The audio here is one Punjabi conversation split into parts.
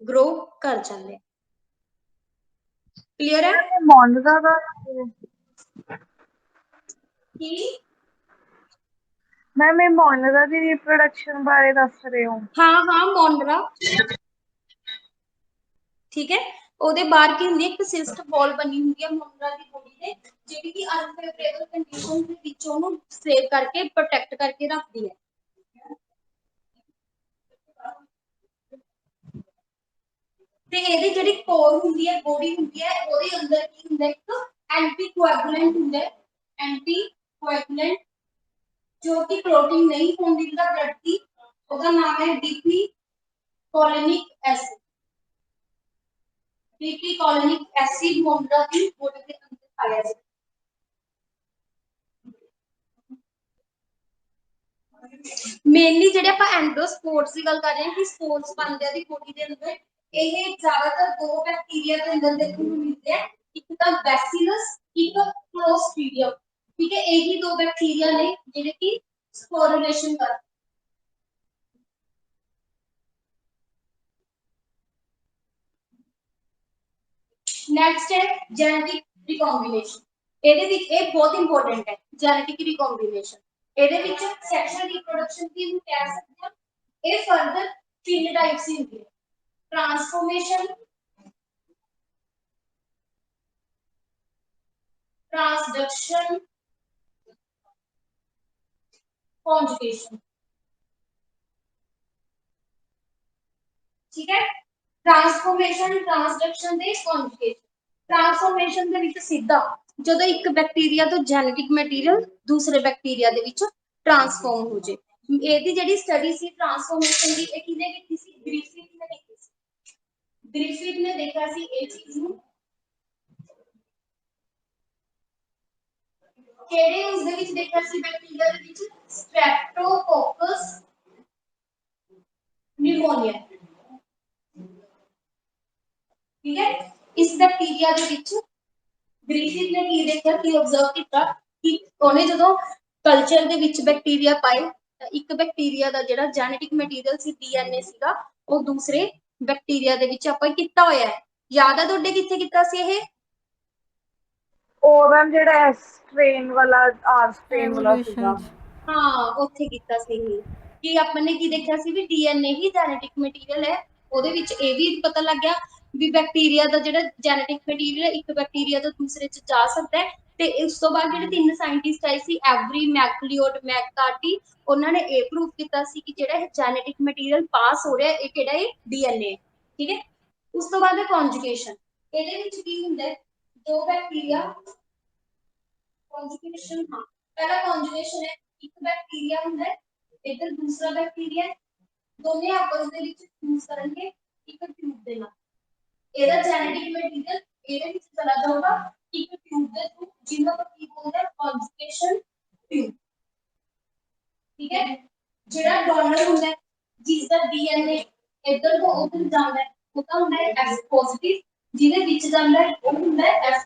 ग्रो कर जाते। क्लियर है मोनरा का कि मैम ये मोनरा की रिप्रोडक्शन बारे दस रहे हो? हाँ हाँ मोनरा ठीक है। ਉਹਦੇ ਬਾਹਰ ਕੀ ਹੁੰਦੀ ਹੈ ਇੱਕ ਸਿਸਟ ਵਾਲ ਬਣੀ ਹੁੰਦੀ ਹੈ ਮੋਨਰਾ ਦੀ ਬੋਡੀ ਤੇ ਜਿਹੜੀ ਕਿ ਅਨਫੇਵਰੇਬਲ ਕੰਡੀਸ਼ਨ ਦੇ ਵਿੱਚ ਉਹਨੂੰ ਸੇਵ ਕਰਕੇ ਪ੍ਰੋਟੈਕਟ ਕਰਕੇ ਰੱਖਦੀ ਹੈ। ਤੇ ਇਹਦੀ ਜਿਹੜੀ ਕੋਰ ਹੁੰਦੀ ਹੈ ਬੋਡੀ ਹੁੰਦੀ ਹੈ ਉਹਦੇ ਅੰਦਰ ਕੀ ਹੁੰਦਾ ਇੱਕ ਐਂਟੀ ਕੋਐਗੂਲੈਂਟ ਹੁੰਦਾ ਹੈ। ਐਂਟੀ ਕੋਐਗੂਲੈਂਟ ਜੋ ਕਿ ਪ੍ਰੋਟੀਨ ਨਹੀਂ ਹੋਣ ਦਿੰਦਾ ਬਲੱਡ ਦੀ ਉਹਦਾ ਨਾਮ ਹੈ ਡੀਪੀ ਕੋਲਿਨਿਕ ਐਸਿਡ। ਡੀਪੀ ਕੋਲਿਨਿਕ ਐਸਿਡ ਮੋਨਰਾ ਦੀ ਬੋਡੀ ਦੇ ਅੰਦਰ ਪਾਇਆ ਜਾਂਦਾ। ਮੇਨਲੀ ਜਿਹੜੇ ਆਪਾਂ ਐਂਡੋਸਪੋਰਸ ਦੀ ਗੱਲ ਕਰ ਰਹੇ ਹਾਂ ਕਿ ਸਪੋਰਸ ਬਣਦੇ ਆ ਦੀ ਬੋਡੀ ਦੇ ਅੰਦਰ ਇਹ ਜ਼ਿਆਦਾਤਰ ਦੋ ਬੈਕਟੀਰੀਆ ਦੇ ਅੰਦਰ ਦੇਖਣ ਨੂੰ ਮਿਲਦੇ ਆ ਇੱਕ ਤਾਂ ਬੈਸਿਲਸ ਇੱਕ ਕਲੋਸਟ੍ਰੀਡੀਅਮ ਠੀਕ ਹੈ। ਇਹੀ ਦੋ ਬੈਕਟੀਰੀਆ ਨੇ ਜਿਹੜੇ ਕਿ ਸਪੋਰੂਲੇਸ਼ਨ ਕਰਦੇ। ਨੈਕਸਟ ਹੈ ਜੈਨੇਟਿਕ ਰੀਕੰਬੀਨੇਸ਼ਨ। ਇਹਦੇ ਵਿੱਚ ਇਹ ਬਹੁਤ ਇੰਪੋਰਟੈਂਟ ਹੈ ਜੈਨੇਟਿਕ ਰੀਕੰਬੀਨੇਸ਼ਨ। ਇਹਦੇ ਵਿੱਚ ਸੈਕਸ਼ੂਅਲ ਰੀਪਰੋਡਕਸ਼ਨ ਦੀ ਨੂੰ ਕਹਿ ਸਕਦੇ ਹਾਂ। ਇਹ ਫਰਦਰ ਤਿੰਨ ਟਾਈਪਸ ਹੁੰਦੀ ਹੈ ट्रांसफॉर्मेशन ट्रांसडक्शन कॉन्जुगेशन ठीक है। ट्रांसफॉर्मेशन ट्रांसडक्शन ਤੇ कॉन्जुगेशन। ट्रांसफॉर्मेशन ਦੇ ਵਿੱਚ ਸਿੱਧਾ ਜਦੋਂ ਇੱਕ ਬੈਕਟੀਰੀਆ ਤੋਂ ਜੈਨੇਟਿਕ ਮਟੀਰੀਅਲ ਦੂਸਰੇ ਬੈਕਟੀਰੀਆ ਦੇ ਵਿੱਚ ਟ੍ਰਾਂਸਫਾਰਮ ਹੋ ਜੇ। ਇਹਦੀ ਜਿਹੜੀ ਸਟੱਡੀ ਸੀ ट्रांसफॉर्मेशन ਦੀ ਇਹ ਕਿਹਨੇ ਕੀਤੀ ਸੀ ਗ੍ਰਿਫਿਥ ਨੇ ਕੀਤੀ ਸੀ। ਗ੍ਰਿਫਿਥ ਨੇ ਦੇਖਿਆ ਸੀ ਇਹ ਚੀਜ਼ ਨੂੰ ਕਿਹੜੇ ਉਸ ਦੇ ਵਿੱਚ ਦੇਖਿਆ ਸੀ ਬੈਕਟੀਰੀਆ ਦੇ ਵਿੱਚ ਸਟ੍ਰੈਪਟੋਕੋਕਸ ਨਿਊਮੋਨੀਆ ठीक है। इस बैक्टीरिया ਦੇ ਵਿੱਚ ਗ੍ਰਿਫਿਥ ਨੇ ਕੀ ਦੇਖਿਆ ਕੀ ਆਬਜ਼ਰਵ ਕੀਤਾ ਕਿ ਉਹਨੇ ਜਦੋਂ ਕਲਚਰ ਦੇ ਵਿੱਚ ਬੈਕਟੀਰੀਆ ਪਾਏ ਤਾਂ ਇੱਕ ਬੈਕਟੀਰੀਆ ਦਾ ਜਿਹੜਾ ਜੈਨੇਟਿਕ ਮਟੀਰੀਅਲ ਸੀ ਡੀਐਨਏ ਸੀਗਾ ਉਹ ਦੂਸਰੇ ਬੈਕਟੀਰੀਆ ਦੇ ਵਿੱਚ ਆਪਾਂ ਕੀਤਾ ਹੋਇਆ ਹੈ। ਯਾਦ ਆ ਤੁਹਾਡੇ ਕਿੱਥੇ ਕੀਤਾ ਸੀ ਇਹ ਉਹ ਮੈਮ ਜਿਹੜਾ ਐਸ ਸਟ੍ਰੇਨ ਵਾਲਾ ਆਰ ਸਟ੍ਰੇਨ ਵਾਲਾ एवोल्यूशन ਸੀਗਾ। ਹਾਂ ਉੱਥੇ ਕੀਤਾ ਸੀ ਇਹ ਕਿ ਆਪਾਂ ਨੇ ਕੀ ਦੇਖਿਆ ਸੀ ਵੀ ਡੀਐਨਏ ਹੀ ਜੈਨੇਟਿਕ ਮਟੀਰੀਅਲ ਹੈ। ਉਹਦੇ ਵਿੱਚ ਇਹ ਵੀ ਪਤਾ ਲੱਗ ਗਿਆ ਵੀ ਬੈਕਟੀਰੀਆ ਦਾ ਜਿਹੜਾ ਜੈਨੇਟਿਕ ਮਟੀਰੀਅਲ ਇੱਕ ਬੈਕਟੀਰੀਆ ਤੋਂ ਦੂਸਰੇ ਚ ਜਾ ਸਕਦਾ ਹੈ। ਤੇ ਉਸ ਤੋਂ ਬਾਅਦ ਜਿਹੜੇ ਤਿੰਨ ਸਾਇੰਟਿਸਟ ਆਏ ਸੀ ਐਵਰੀ ਮੈਕਲੀਓਡ ਮੈਕਕਾਰਟੀ ਉਹਨਾਂ ਨੇ ਇਹ ਪ੍ਰੂਵ ਕੀਤਾ ਸੀ ਕਿ ਜਿਹੜਾ ਇਹ ਜੈਨੇਟਿਕ ਮਟੀਰੀਅਲ ਪਾਸ ਹੋ ਰਿਹਾ ਇਹ ਕਿਹੜਾ ਹੈ ਡੀਐਨਏ ਠੀਕ ਹੈ। ਉਸ ਤੋਂ ਬਾਅਦ ਹੈ ਕੌਨਜੂਗੇਸ਼ਨ। ਇਹਦੇ ਵਿੱਚ ਕੀ ਹੁੰਦਾ ਹੈ ਦੋ ਬੈਕਟੀਰੀਆ कॉन्जुगेशन हाँ पहला कॉन्जुगेशन है एक बैक्टीरिया ਹੁੰਦਾ है इधर दूसरा बैक्टीरिया दोनों आपस ਦੇ ਵਿੱਚ ਫੂਸ ਕਰਨਗੇ ਇੱਕ ਟਿਊਬ ਦੇ ਨਾਲ ਇਹਦਾ ਜੈਨੇਟਿਕ ਮਟੀਰੀਅਲ ਇਹਦੇ ਵਿੱਚ ਚਲਾ ਜਾਊਗਾ ਇੱਕ ਟਿਊਬ ਦੇ ਥਰੂ ਜਿਹਨੂੰ ਆਪਾਂ ਕੀ ਬੋਲਦੇ ਹਾਂ ਕੌਨਜੂਗੇਸ਼ਨ ਟਿਊਬ ਠੀਕ ਹੈ। ਜਿਹੜਾ ਡੋਨਰ ਹੁੰਦਾ ਹੈ ਜਿਸ ਦਾ ਡੀਐਨਏ ਇੱਧਰ ਤੋਂ ਉੱਧਰ ਜਾਂਦਾ ਹੈ ਉਹ ਤਾਂ ਹੁੰਦਾ ਹੈ ਐਸ ਪੋਜ਼ਿਟਿਵ ਜਿਹਦੇ ਵਿੱਚ ਜਾਂਦਾ ਹੈ ਉਹ ਹੁੰਦਾ ਹੈ ਐਸ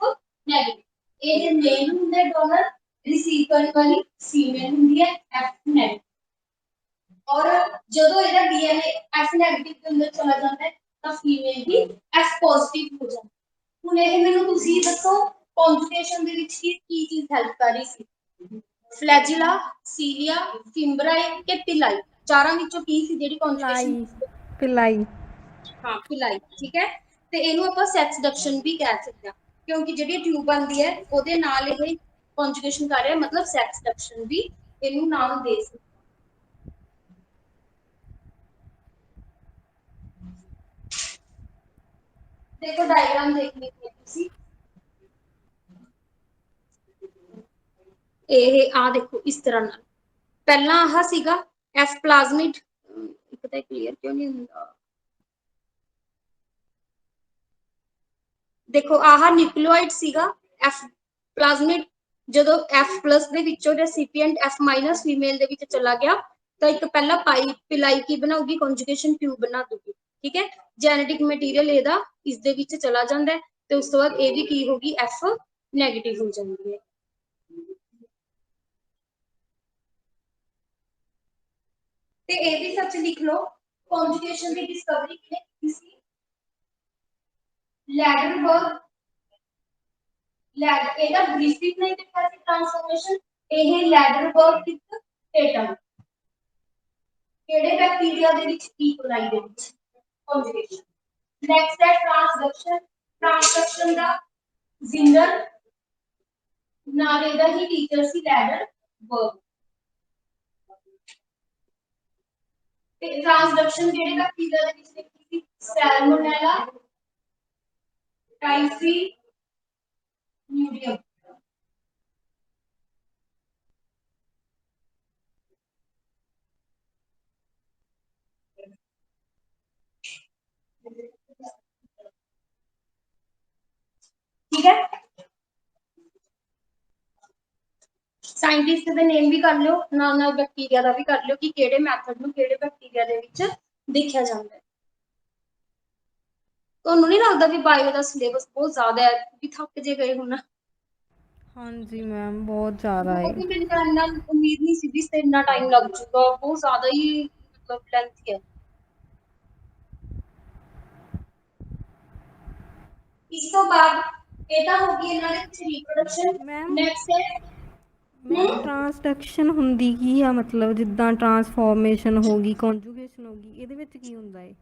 ਨੈਗੇਟਿਵ। ਇਹ ਜੇ ਮੇਲ ਹੁੰਦਾ ਹੈ ਡੋਨਰ रिसीव करने वाली फीमेल ਹੁੰਦੀ ਹੈ F नेगेटिव और ਜਦੋਂ ਇਹਦਾ DNA F नेगेटिव ਦੇ ਅੰਦਰ ਚਲਾ ਜਾਂਦਾ ਹੈ ਤਾਂ ਫੀਮੇਲ ਵੀ F ਪੋਜ਼ਿਟਿਵ ਹੋ ਜਾਂਦੀ ਹੈ। ਹੁਣ ਇਹ ਮੈਨੂੰ ਤੁਸੀਂ ਦੱਸੋ ਕੌਨਜੂਗੇਸ਼ਨ ਦੇ ਵਿੱਚ ਕੀ ਚੀਜ਼ ਹੈਲਪ ਕਰ ਰਹੀ ਸੀ ਫਲੈਜਿਲਾ ਸੀਲੀਆ ਫਿੰਬਰਾਈ ਕਿ ਪਿਲਾਈ ਚਾਰਾਂ ਵਿੱਚੋਂ ਕੀ ਸੀ ਜਿਹੜੀ ਕੌਨਜੂਗੇਸ਼ਨ पिलाई हाँ पिलाई ठीक है। ਤੇ ਇਹਨੂੰ ਆਪਾਂ ਸੈਕਸਡਕਸ਼ਨ ਵੀ ਕਹਿ ਸਕਦੇ ਹਾਂ ਕਿਉਂਕਿ ਜਿਹੜੀ ਟਿਊਬ ਬਣਦੀ ਹੈ ਉਹਦੇ ਨਾਲ ਇਹ ਕੌਨਜੂਗੇਸ਼ਨ ਕਰ ਰਿਹਾ मतलब ਸੈਕਸਡਕਸ਼ਨ ਵੀ ਇਹਨੂੰ ਨਾਮ ਦੇ ਸਕਦੇ। देखो डायग्राम देख लीजिए ਤੁਸੀਂ ਇਹ ਆ ਦੇਖੋ ਇਸ ਤਰ੍ਹਾਂ ਨਾਲ ਪਹਿਲਾਂ ਆਹ ਸੀਗਾ F ਪਲਾਜ਼ਮਿਡ ਇੱਕ ਤਾਂ ਕਲੀਅਰ ਕਿਉਂ ਨਹੀਂ ਹੁੰਦਾ देखो आह न्यूक्लियोइड सीगा F प्लाज्मिड ਜਦੋਂ F+ ਦੇ ਵਿੱਚੋਂ ਰੈਸਿਪੀਐਂਟ F- ਫੀਮੇਲ ਦੇ ਵਿੱਚ ਚਲਾ ਗਿਆ ਤਾਂ ਇੱਕ ਪਹਿਲਾ ਪਾਈ ਪਿਲਾਈ ਕੀ ਬਣਾਉਗੀ ਕੌਨਜੂਗੇਸ਼ਨ ਟਿਊਬ ਬਣਾ ਦੂਗੀ ਠੀਕ ਹੈ। ਜੈਨੇਟਿਕ ਮਟੀਰੀਅਲ ਇਹਦਾ ਇਸ ਦੇ ਵਿੱਚ ਚਲਾ ਜਾਂਦਾ ਹੈ ਤੇ ਉਸ ਤੋਂ ਬਾਅਦ ਇਹ ਵੀ ਕੀ ਹੋਗੀ F ਨੈਗੇਟਿਵ ਹੋ ਜਾਂਦੀ ਹੈ। ਤੇ ਇਹ ਵੀ ਸੱਚ ਲਿਖ ਲਓ ਕੌਨਜੂਗੇਸ਼ਨ ਦੀ ਡਿਸਕਵਰੀ ਕਿਹਨੇ ਕੀਤੀ ਸੀ लैडरबर्ग ਇਹਦਾ ਬ੍ਰੀਫਿੰਗ ਨਹੀਂ ਦਿੱਤਾ ਸੀ ਟ੍ਰਾਂਸਫਾਰਮੇਸ਼ਨ ਇਹ ਲੈਡਰਬਰਗ ਟੇਟਮ ਕਿਹੜੇ ਬੈਕਟੀਰੀਆ ਦੇ ਵਿੱਚ E coli ਦੇ ਵਿੱਚ ਕੰਜੂਗੇਸ਼ਨ ਨੈਕਸਟ ਹੈ ਟ੍ਰਾਂਸਡਕਸ਼ਨ ਦਾ ਜ਼ਿੰਗਰ ਨਾਲ ਇਹਦਾ ਹੀ ਟੀਚਰ ਸੀ ਲੈਡਰਬਰਗ ਤੇ ਟ੍ਰਾਂਸਡਕਸ਼ਨ ਕਿਹੜੇ ਬੈਕਟੀਰੀਆ ਦੇ ਵਿੱਚ ਦੇਖੀ ਸੀ ਸੈਲਮੋਨੈਲਾ टाइफी मीडियम ठीक है ਸਾਇੰਟਿਸਟ ਦੇ ਨੇਮ ਵੀ ਕਰ ਲਿਓ ਨਾਲ ਨਾਲ ਬੈਕਟੀਰੀਆ ਦਾ ਵੀ ਕਰ ਲਿਓ ਕਿ ਕਿਹੜੇ ਮੈਥਡ ਨੂੰ ਕਿਹੜੇ ਬੈਕਟੀਰੀਆ ਦੇ ਵਿੱਚ ਦੇਖਿਆ ਜਾਂਦਾ ਹੈ ਤੁਹਾਨੂੰ ਨਹੀਂ ਲੱਗਦਾ ਵੀ ਬਾਇਓ ਦਾ ਸਿਲੇਬਸ ਬਹੁਤ ਜ਼ਿਆਦਾ ਹੈ ਵੀ ਥੱਕ ਜੇ ਗਏ ਹੁਣ ਹਾਂਜੀ ਮੈਮ ਬਹੁਤ ਜ਼ਿਆਦਾ ਹੈ ਕਿਉਂਕਿ ਮੈਨੂੰ ਤਾਂ ਇੰਨਾ ਉਮੀਦ ਨਹੀਂ ਸੀ ਵੀ ਇਸ ਤੇ ਇੰਨਾ ਟਾਈਮ ਲੱਗ ਜੂਗਾ ਬਹੁਤ ਜ਼ਿਆਦਾ ਹੀ ਮਤਲਬ ਲੈਂਥੀ ਹੈ ਇਸ ਤੋਂ ਬਾਅਦ ਇਹ ਤਾਂ ਹੋ ਗਈ ਇਹਨਾਂ ਦੇ ਵਿੱਚ ਰੀਪਰੋਡਕਸ਼ਨ ਮੈਮ ਨੈਕਸਟ ਹੈ ਮੈਮ ਟ੍ਰਾਂਸਡਕਸ਼ਨ ਹੁੰਦੀ ਕੀ ਆ ਮਤਲਬ ਜਿੱਦਾਂ ਟ੍ਰਾਂਸਫਾਰਮੇਸ਼ਨ ਹੋ ਗਈ ਕੰਜੂਗੇਸ਼ਨ ਹੋ ਗਈ ਇਹਦੇ ਵਿੱਚ ਕੀ ਹੁੰਦਾ ਹੈ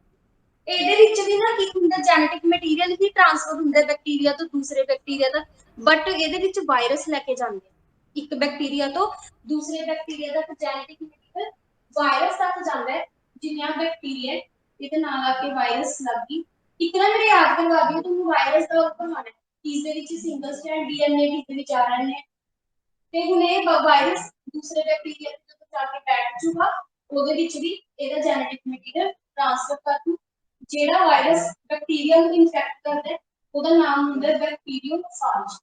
ਇਹਦੇ ਵਿੱਚ ਵੀ ਨਾ ਕੀ ਹੁੰਦਾ ਜੈਨੇਟਿਕ ਮਟੀਰੀਅਲ ਹੀ ਟ੍ਰਾਂਸਫਰ ਹੁੰਦਾ ਬੈਕਟੀਰੀਆ ਤੋਂ ਦੂਸਰੇ ਬੈਕਟੀਰੀਆ ਤੱਕ ਬਟ ਇਹਦੇ ਵਿੱਚ ਵਾਇਰਸ ਲੈ ਕੇ ਜਾਂਦੇ ਇੱਕ ਬੈਕਟੀਰੀਆ ਤੋਂ ਦੂਸਰੇ ਬੈਕਟੀਰੀਆ ਤੱਕ ਜੈਨੇਟਿਕ ਮਟੀਰੀਅਲ ਵਾਇਰਸ ਤੱਕ ਜਾਂਦਾ ਹੈ ਜਿੰਨਾ ਬੈਕਟੀਰੀਆ ਇਹਦੇ ਨਾਲ ਆ ਕੇ ਵਾਇਰਸ ਲੱਗੀ ਇੱਕ ਨਾ ਮੇਰੇ ਯਾਦ ਕਰਵਾ ਦਿਓ ਤੁਹਾਨੂੰ ਵਾਇਰਸ ਦਾ ਬਣਾਉਣਾ ਹੈ ਇਸ ਦੇ ਵਿੱਚ ਸਿੰਗਲ ਸਟ੍ਰੈਂਡ ਡੀਐਨਏ ਕਿਸ ਦੇ ਵਿੱਚ ਆ ਰਹੇ ਨੇ ਤੇ ਹੁਣ ਇਹ ਵਾਇਰਸ ਦੂਸਰੇ ਬੈਕਟੀਰੀਆ ਤੇ ਜਦੋਂ ਜਾ ਕੇ ਬੈਠ ਜੂਗਾ ਉਹਦੇ ਵਿੱਚ ਵੀ ਇਹਦਾ ਜੈਨੇਟਿਕ ਮਟੀਰੀਅਲ ਟ੍ਰਾਂਸਫਰ ਕਰ ਦੂ ਜਿਹੜਾ ਵਾਇਰਸ ਬੈਕਟੀਰੀਆ ਨੂੰ ਇਨਫੈਕਟ ਕਰਦਾ ਹੈ ਉਹਦਾ ਨਾਮ ਹੁੰਦਾ ਹੈ ਬੈਕਟੀਰੀਓਫਾਜ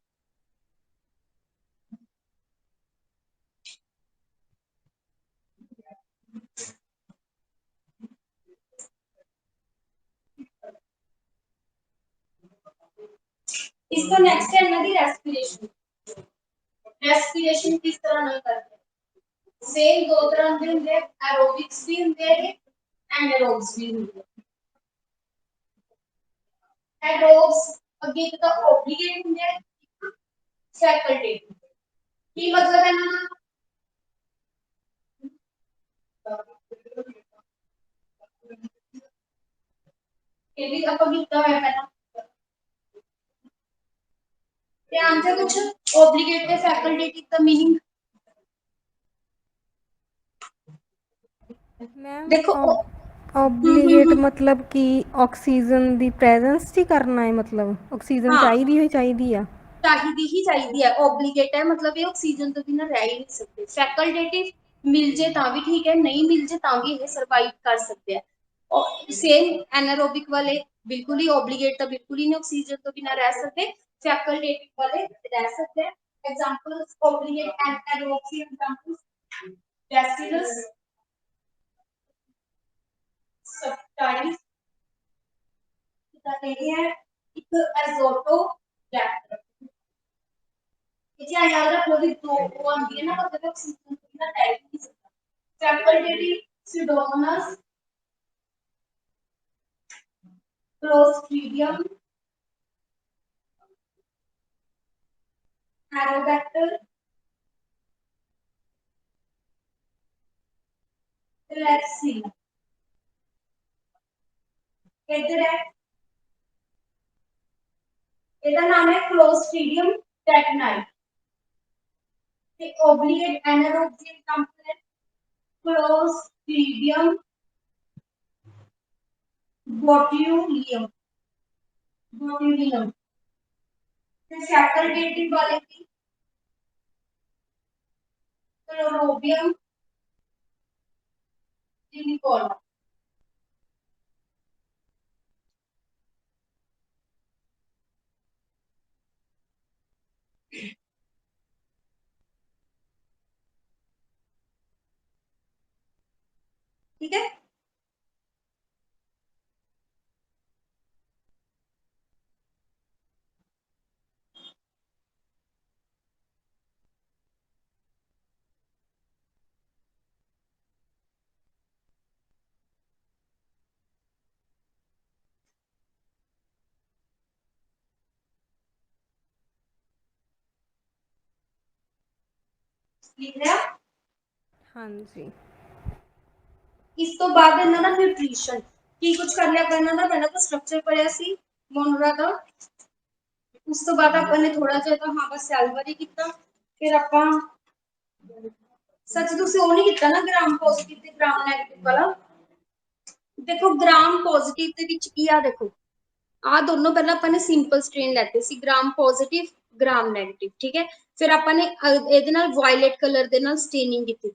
इसका नेक्स्ट है नदी रेस्पिरेशन रेस्पिरेशन किस तरह नहीं करते सेम दो तरह के होंगे एरोबिक्स भी होंगे एनारोब्स भी होंगे एरोब्स अगे तो ऑब्लिगेट होंगे फैकल्टेटिव की मतलब है ना ये भी अपन कितना है पहला ध्यान से कुछ ऑब्लिगेट के फैकल्टेटिव का मीनिंग ਮੈਮ देखो ऑब्लिगेट मतलब कि ਆਕਸੀਜਨ ਦੀ ਪ੍ਰੈਜ਼ੈਂਸ 'ਚ ਹੀ ਕਰਨਾ ਹੈ ਮਤਲਬ ਆਕਸੀਜਨ ਚਾਹੀਦੀ ਹੋਈ ਚਾਹੀਦੀ ਆ चाहिए ही चाहिए है ऑब्लिगेट है मतलब ये ऑक्सीजन तो बिना रह ही नहीं सकते फैकल्टेटिव मिल जे ता भी ठीक है नहीं मिल जे ता भी ये सर्वाइव कर सकते हैं और सेम एनारोबिक वाले बिल्कुल ही ऑब्लिगेट तो बिल्कुल ही नहीं ऑक्सीजन तो बिना रह सकते फैकल्टेटिव वाले रह सकते हैं examples obligate and anaerobic examples bacillus subtilis ये है एक एजोटो बैक्टर इसे याद रखो भी दो आंदी है ना मतलब ऑक्सीजन का टाइप नहीं सकता फैकल्टेटिव स्यूडोमोनास क्लोस्ट्रीडियम एरोबैक्टर क्लैक्सिला इधर है इसका नाम है क्लोस्ट्रीडियम टेटनाई ते ऑब्लिगेट एनारोबिक एग्जांपल है क्लोस्ट्रीडियम बोट्यूलियम बोट्यूलियम ते फैकल्टेटिव वाले की क्लोरोबियम इनिकोला ठीक है लिख रहा। हाँ जी। ਇਸ ਤੋਂ ਬਾਅਦ ਇਹਨਾਂ ਦਾ ਨਿਊਟ੍ਰੀਸ਼ਨ ਕੀ ਕੁਝ ਕਰ ਲਿਆ ਕਰਨਾ ਦਾ ਪਹਿਲਾਂ ਤਾਂ ਸਟਰਕਚਰ ਪੜਿਆ ਸੀ ਮੋਨਰਾ ਦਾ। ਉਸ ਤੋਂ ਬਾਅਦ ਆਪਾਂ ਨੇ ਥੋੜਾ ਜਿਹਾ ਤਾਂ ਹਾਂ ਬਸ ਸੈਲ ਬਾਰੇ ਕੀਤਾ। ਫਿਰ ਆਪਾਂ ਸੱਚ ਤੁਸੀਂ ਉਹ ਨਹੀਂ ਕੀਤਾ ਨਾ ਗ੍ਰਾਮ ਪੋਜ਼ਿਟਿਵ ਤੇ ਗ੍ਰਾਮ ਨੈਗੇਟਿਵ ਵਾਲਾ। ਦੇਖੋ ਗ੍ਰਾਮ ਪੋਜ਼ਿਟਿਵ ਦੇ ਵਿੱਚ ਕੀ ਆ ਦੇਖੋ ਆ ਦੋਨੋਂ ਪਹਿਲਾਂ ਆਪਾਂ ਨੇ ਸਿੰਪਲ ਸਟ੍ਰੇਨ ਲੈਤੇ ਸੀ ਗ੍ਰਾਮ ਪੋਜ਼ਿਟਿਵ ਗ੍ਰਾਮ ਨੈਗੇਟਿਵ ਠੀਕ ਹੈ। ਫਿਰ ਆਪਾਂ ਨੇ ਇਹਦੇ ਨਾਲ ਵਾਇਲਟ ਕਲਰ ਦੇ ਨਾਲ ਸਟੇਨਿੰਗ ਕੀਤੀ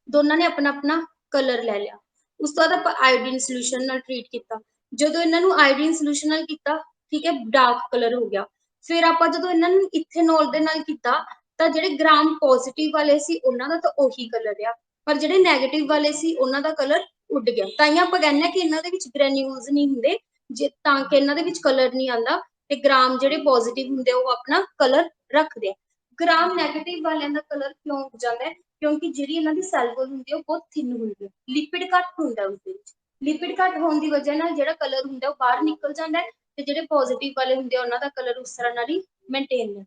ਦੋਨਾਂ ਨੇ ਆਪਣਾ ਆਪਣਾ ਕਲਰ ਲੈ ਲਿਆ। ਉਸ ਤੋਂ ਬਾਅਦ ਆਪਾਂ ਆਇਓਡੀਨ ਸੋਲੂਸ਼ਨ ਨਾਲ ਟ੍ਰੀਟ ਕੀਤਾ। ਜਦੋਂ ਇਹਨਾਂ ਨੂੰ ਆਇਓਡੀਨ ਸੋਲੂਸ਼ਨ ਨਾਲ ਕੀਤਾ ਠੀਕ ਹੈ ਡਾਰਕ ਕਲਰ ਹੋ ਗਿਆ। ਫਿਰ ਆਪਾਂ ਜਦੋਂ ਇਹਨਾਂ ਨੂੰ ਇਥੇਨੋਲ ਦੇ ਨਾਲ ਕੀਤਾ ਤਾਂ ਜਿਹੜੇ ਗ੍ਰਾਮ ਪੋਜ਼ਿਟਿਵ ਵਾਲੇ ਸੀ ਉਹਨਾਂ ਦਾ ਤਾਂ ਉਹੀ ਕਲਰ ਆ ਪਰ ਜਿਹੜੇ ਨੈਗੇਟਿਵ ਵਾਲੇ ਸੀ ਉਹਨਾਂ ਦਾ ਕਲਰ ਉੱਡ ਗਿਆ। ਤਾਂ ਹੀ ਆਪਾਂ ਕਹਿੰਦੇ ਆ ਕਿ ਇਹਨਾਂ ਦੇ ਵਿੱਚ ਗ੍ਰੈਨਿਊਲਸ ਨਹੀਂ ਹੁੰਦੇ ਜੇ ਤਾਂ ਕਿ ਇਹਨਾਂ ਦੇ ਵਿੱਚ ਕਲਰ ਨਹੀਂ ਆਉਂਦਾ ਤੇ ਗ੍ਰਾਮ ਜਿਹੜੇ ਪੋਜ਼ਿਟਿਵ ਹੁੰਦੇ ਉਹ ਆਪਣਾ ਕਲਰ ਰੱਖਦੇ ਆ। ਗ੍ਰਾਮ ਨੈਗੇਟਿਵ ਵਾਲਿਆਂ ਦਾ ਕਲਰ ਕਿਉਂ ਉੱਡ ਜਾਂਦਾ ਹੈ ਕਿਉਂਕਿ ਜਿਹੜੀ ਇਹਨਾਂ ਦੀ ਸੈਲ ਵਾਲ ਹੁੰਦੀ ਹੈ ਉਹ ਬਹੁਤ ਥਿਨ ਹੁੰਦੀ ਹੈ ਲਿਪਿਡ ਘੱਟ ਹੁੰਦਾ ਉਸਦੇ ਵਿੱਚ। ਲਿਪਿਡ ਘੱਟ ਹੋਣ ਦੀ ਵਜ੍ਹਾ ਨਾਲ ਜਿਹੜਾ ਕਲਰ ਹੁੰਦਾ ਉਹ ਬਾਹਰ ਨਿਕਲ ਜਾਂਦਾ ਹੈ ਤੇ ਜਿਹੜੇ ਪੋਜ਼ਿਟਿਵ ਵਾਲੇ ਹੁੰਦੇ ਆ ਉਹਨਾਂ ਦਾ ਕਲਰ ਉਸ ਤਰ੍ਹਾਂ ਨਾਲ ਹੀ ਮੇਨਟੇਨ ਰਹਿੰਦਾ।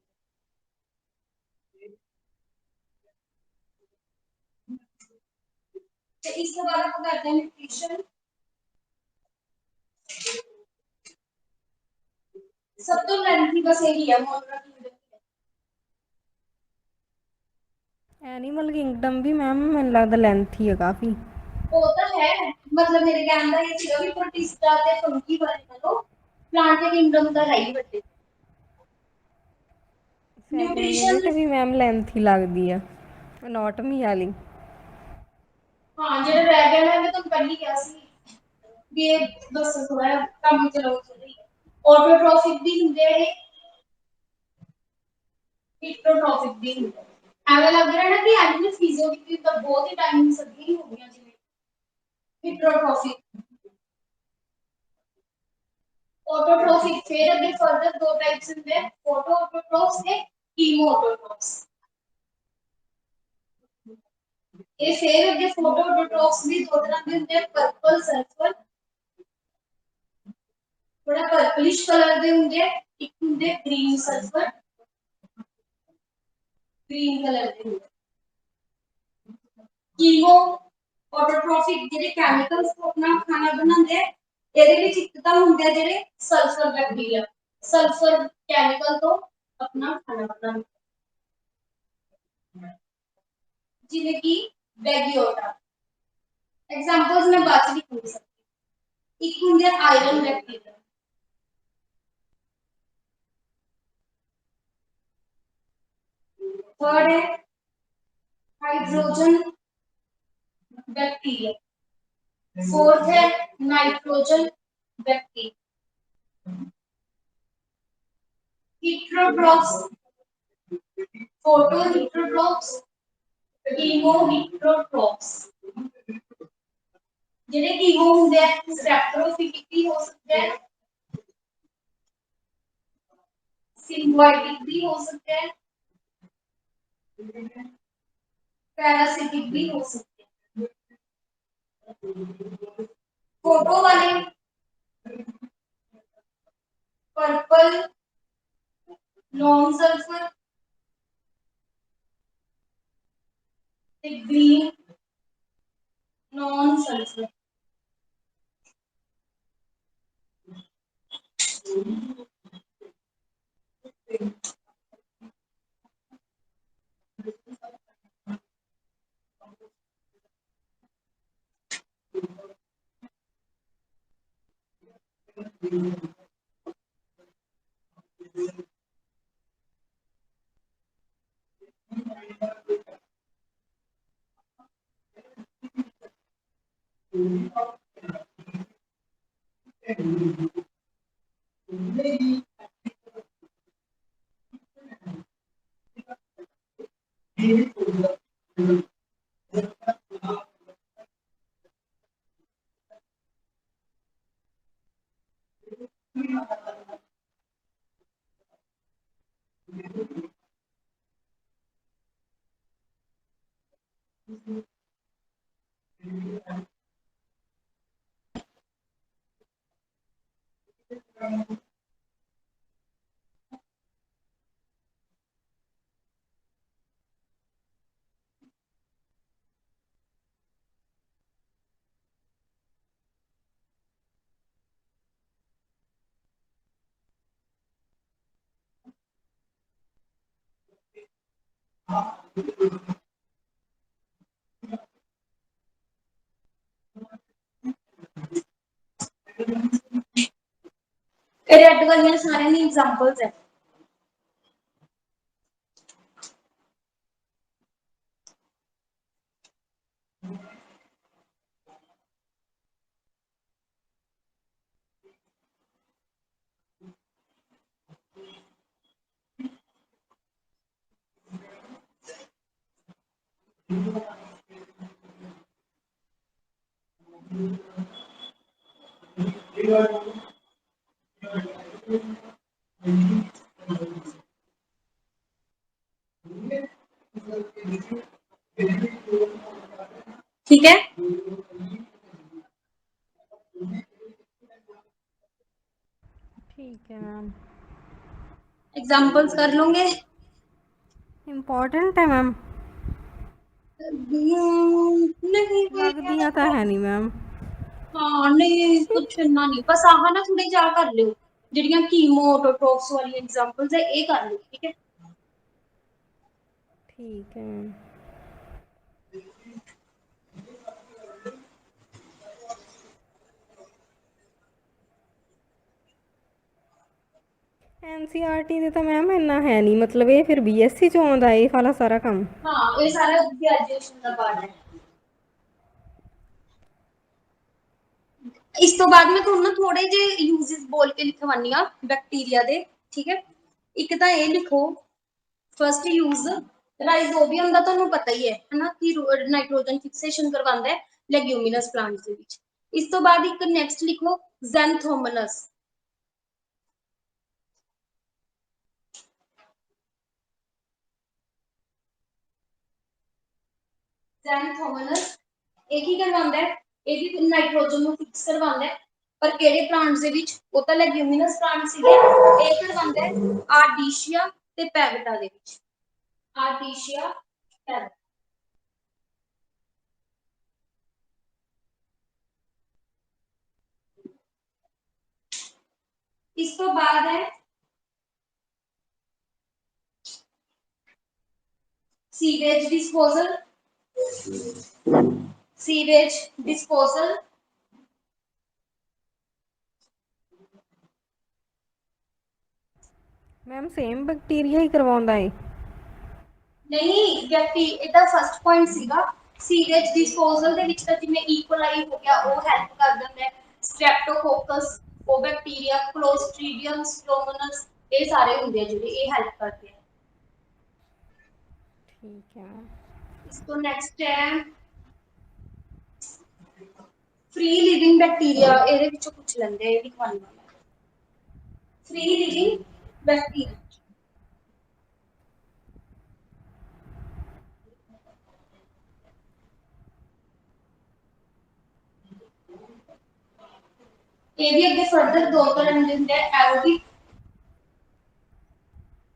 ਤੇ ਇਸ ਤੋਂ ਬਾਅਦ ਆਪਾਂ ਕਰਦੇ ਹਾਂ ਨਿਊਟ੍ਰੀਸ਼ਨ। सब तो लेंथी बस यही है मोनरा किंगडम। एनिमल किंगडम भी मैम मैंने लगता लेंथी है काफी। वो तो है मतलब मेरे कहने का ये सीगा भी प्रोटिस्टा ते फंगी वाले नालों प्लांट किंगडम तो है ही बड़े। सेकंड न्यूट्रिशन यूनिट भी मैम लेंथी लगती है एनाटॉमी वाली। हाँ जेड़ा रह गया ना मैं तुम पहली क्या सी भी ये बस थोड़ा काम चलाओ चली ऑटोट्रॉफिक भी ਹੁੰਦੇ हैं हीटरोट्रॉफिक भी ਹੁੰਦੇ हैं। ਐਵੇਂ ਲੱਗ ਰਿਹਾ ਨਾ ਕਿ ਐਨੀਮਲ ਫਿਜ਼ੀਓਲੋਜੀ ਤਾਂ ਬਹੁਤ ਹੀ ਟਾਈਮ ਸਦੀਆਂ ਹੋ ਗਈਆਂ ਜਿਵੇਂ हीटरोट्रॉफिक ऑटोट्रॉफिक फिर अगे फर्दर दो टाइप्स होते हैं फोटो ऑटोट्रॉफ्स ने कीमो ऑटोट्रॉफ्स। ये फिर अगे फोटो ऑटोट्रॉफ्स भी दो तरह के होते हैं पर्पल सल्फर थोड़ा पर्पलिश कलर दे होंगे एक होंगे ग्रीन सल्फर ग्रीन कलर दे होंगे। कीमो ऑटोट्रॉफिक ਜਿਹੜੇ ਕੈਮੀਕਲਸ ਤੋਂ ਆਪਣਾ ਖਾਣਾ ਬਣਾਉਂਦੇ ਆ ਇਹਦੇ ਵਿੱਚ ਇੱਕ ਤਾਂ ਹੁੰਦੇ ਆ ਜਿਹੜੇ ਸਲਫਰ ਬੈਕਟੀਰੀਆ ਸਲਫਰ ਕੈਮੀਕਲ ਤੋਂ ਆਪਣਾ ਖਾਣਾ ਬਣਾਉਂਦੇ ਜਿਵੇਂ ਕਿ ਬੈਗੀਓਟਾ एग्जांपल्स मैं बात नहीं कर सकती। एक होंगे आयरन बैक्टीरिया थर्ड है हाइड्रोजन बैक्टीरिया फोर्थ है नाइट्रोजन बैक्टीरिया हीटरोट्रॉफ्स फोटो हीटरोट्रॉफ्स कीमो हीटरोट्रॉफ्स ਜਿਹੜੇ कीमो ਹੁੰਦੇ ਆ ਸੈਪਰੋਫਿटिक भी हो सकते हैं सिम्बायोटिक भी हो सकते हैं पैरासिटिक भी हो सकते हैं। फोटो वाले purple non sulphur green non sulphur red वाली सारे नी एग्जांपल्स है। ठीक है, ठीक है मैम। एग्जांपल्स कर लोगे? इम्पोर्टेंट है मैम? नहीं लगदियां ਤਾਂ ਹੈ ਨਹੀਂ मैम। हाँ नहीं कुछ इन्ना नहीं, बस आह ना थोड़े जा कर लियो ਜਿਹੜੀਆਂ ਕੀਮੋਟੋਟੋਕਸ ਵਾਲੀ एग्जांपल्स है ये कर लियो, ठीक है। ठीक है मैम। एनसीईआरटी ਦੇ ਤਾਂ ਮੈਮ ਇੰਨਾ ਹੈ ਨਹੀਂ, ਮਤਲਬ ਇਹ ਫਿਰ ਬੀਐਸਸੀ ਚੋਂ ਆਉਂਦਾ ਇਹ ਵਾਲਾ ਸਾਰਾ ਕੰਮ? हाँ ये सारा ग्रेजुएशन का पार्ट है। इस तो बाद मैं ਤੁਹਾਨੂੰ थोड़े जे यूजेस बोल के लिखवानी आ बैक्टीरिया दे, ठीक है। एक तो ये लिखो फर्स्ट यूज राइजोबियम का ਤੁਹਾਨੂੰ पता ही है ना कि नाइट्रोजन फिक्सेशन करवांदा है लेग्यूमिनस प्लांट्स ਦੇ ਵਿੱਚ। इस तो बाद एक नेक्स्ट लिखो ज़ैंथोमोनस। ज़ैंथोमोनस ਇਹ ਕੀ ਕਰਵਾਉਂਦਾ ਹੈ, ਇਹ ਵੀ ਨਾਈਟ੍ਰੋਜਨ ਨੂੰ ਫਿਕਸ ਕਰਵਾਉਂਦਾ ਹੈ, ਪਰ ਕਿਹੜੇ ਪਲਾਂਟਸ ਦੇ ਵਿੱਚ? ਉਹ ਤਾਂ ਲੈਗਿਊਮਿਨਸ ਪਲਾਂਟ ਸੀਗੇ, ਇਹ ਕਰਵਾਉਂਦਾ ਹੈ ਆਰਡੀਸ਼ੀਆ ਤੇ ਪੈਗਟਾ ਦੇ ਵਿੱਚ। आर्टिशिया पैरा। इस तो बाद है sewage disposal. Sewage disposal ma'am same bacteria ही करवाਉਂਦਾ है? नहीं व्यक्ति ਇਹਦਾ फर्स्ट पॉइंट ਸੀਗਾ ਸੀवेज डिस्पोजल ਦੇ ਵਿੱਚ ਤਾਂ ਜਿਵੇਂ ਈਕੋਲਾਈ ਹੋ ਗਿਆ ਉਹ ਹੈਲਪ ਕਰ ਦਿੰਦਾ ਹੈ, ਸਟ੍ਰੈਪਟੋਕੋਕਸ ਉਹ ਬੈਕਟੀਰੀਆ, ਕਲੋਸਟ੍ਰੀਡੀਅਮ, ਸਟੋਮੋਨਸ ਇਹ ਸਾਰੇ ਹੁੰਦੇ ਆ ਜਿਹੜੇ ਇਹ ਹੈਲਪ ਕਰਦੇ ਆ। ठीक है। इसको नेक्स्ट है फ्री लिविंग बैक्टीरिया, ਇਹਦੇ ਵਿੱਚੋਂ ਪੁੱਛ ਲੈਂਦੇ ਇਹ ਲਿਖਵਾਉਣੀ ਹੈ। फ्री लिविंग बैक्टीरिया ये भी अगे फर्दर दो तरह के होंगे एरोबिक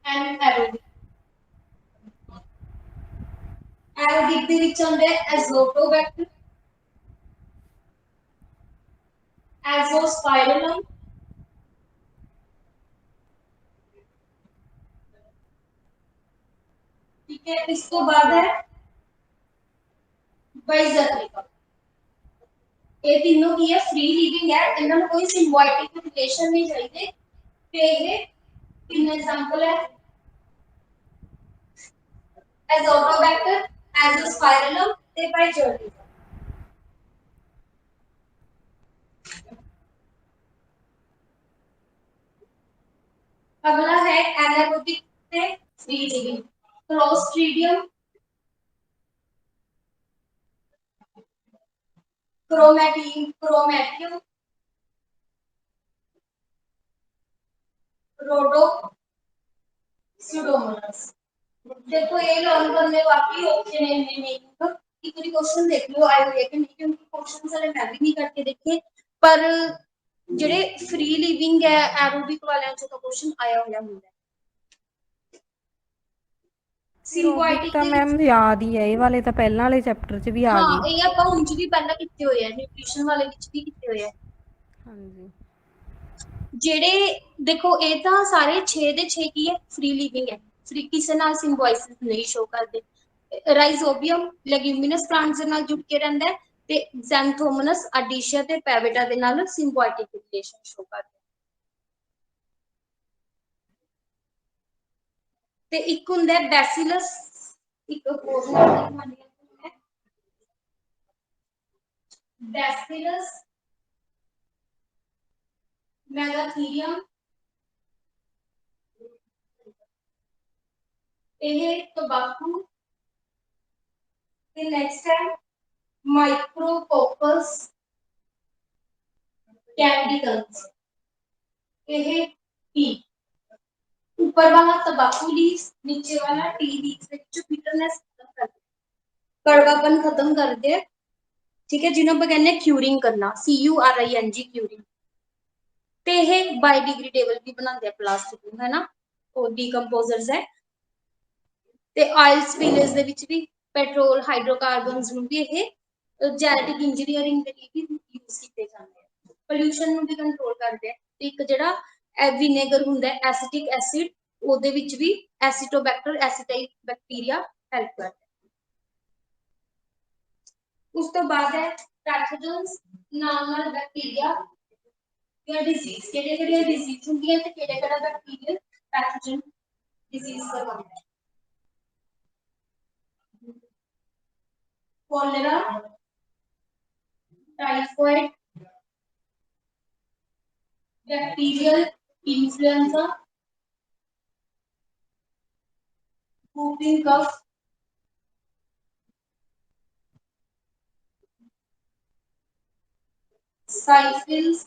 एंड एरोबिक। एरोबिक ਦੇ ਵਿੱਚ ਹੁੰਦਾ ਹੈ एजोटोबैक्टर, एजोस्पाइरलम, ठीक है। इसको बाद है बाइजर्निका। ये तीनों की है फ्री लिविंग है, इनमें कोई सिम्बायोटिक रिलेशन नहीं चाहिए। ते ये तीन एग्जांपल है एजोटोबैक्टर, एजोस्पाइरलम ते बाइजर्निका। अगला है एनारोबिक से फ्री लिविंग क्लोस्ट्रीडियम, क्रोमैटियम, रोडो, सुडोमोनास। देखो ये लर्न करने बाकी ऑप्शन है नहीं, एक बार क्वेश्चन देख लो आए हुए कि नहीं, क्योंकि क्वेश्चन सारे मैं भी नहीं करके देखे, पर ਜਿਹੜੇ फ्री लिविंग है एरोबिक वाले चो तो क्वेश्चन आया हुआ ਹੁੰਦਾ है। एरोबिक ਤਾਂ मैम याद ही है, ये वाले ਤਾਂ ਪਹਿਲਾਂ ਵਾਲੇ ਚੈਪਟਰ 'ਚ ਵੀ ਆ ਗਏ। ਹਾਂ ਇਹ ਆਪਾਂ ਉਂਝ ਵੀ ਪਹਿਲਾਂ ਕੀਤੇ ਹੋਏ ਆ, ਨਿਊਟ੍ਰੀਸ਼ਨ ਵਾਲੇ ਵਿੱਚ ਵੀ ਕੀਤੇ ਹੋਏ ਆ। ਹਾਂਜੀ ਜਿਹੜੇ देखो ये तो सारे 6 ਦੇ 6 की है फ्री लिविंग है, फ्री किसी नाल सिम्बोइसिस नहीं शो करते। राइजोबियम लेग्यूमिनस प्लांट्स दे नाल जुड़ के रहिंदा है ते ज़ैंथोमोनस अडीशिया ते पैविटा दे नाल सिम्बायोटिक रिलेशन शो करते। ते एक हुंदा है बैसिलस, एक होर बैसिलस मैगाथीरियम, ये टोबैको ते नेक्स्ट है माइक्रोकोकस कैंडिकल्स, ये टी। ऊपर वाला तंबाकू लीव्स, नीचे वाला टी लीव्स ਦੇ ਵਿੱਚੋਂ bitterness खत्म कर दे, कड़वापन खत्म कर दे। ठीक है, जिन्हों पर कहने क्यूरिंग करना, CURING क्यूरिंग। ते ये बायोडिग्रेडेबल भी बनाते हैं प्लास्टिक को, है ना, वो डिकम्पोजर्स है। ते ऑयल स्पिलेज दे विच भी पेट्रोल हाइड्रोकार्बन्स ਨੂੰ भी ਇਹ ਜੈਨੇਟਿਕ ਇੰਜੀਨੀਅਰਿੰਗ ਦੇ ਲਈ ਵੀ ਯੂਜ਼ ਕੀਤੇ ਜਾਂਦੇ ਆ। ਪੋਲੂਸ਼ਨ ਨੂੰ ਵੀ ਕੰਟਰੋਲ ਕਰਦੇ ਆ। ਤੇ ਇੱਕ ਜਿਹੜਾ ਵਿਨੇਗਰ ਹੁੰਦਾ ਹੈ ਐਸੀਟਿਕ ਐਸਿਡ, ਉਹਦੇ ਵਿੱਚ ਵੀ ਐਸੀਟੋਬੈਕਟਰ ਐਸੀਟਾਈਲ ਬੈਕਟੀਰੀਆ ਹੈਲਪ ਕਰਦਾ ਹੈ। ਉਸ ਤੋਂ ਬਾਅਦ ਹੈ ਪੈਥੋਜਨਸ, ਨਾਲ ਬੈਕਟੀਰੀਆ ਜਾਂ ਡਿਜ਼ੀਜ਼, ਕਿਹੜੇ ਡਿਜ਼ੀਜ਼ ਹੁੰਦੀਆਂ ਤੇ ਕਿਹੜਾ ਬੈਕਟੀਰੀਅਲ ਪੈਥੋਜਨ डिजीज करवाता है। Cholera, typhoid, bacterial influenza, whooping cough, syphilis,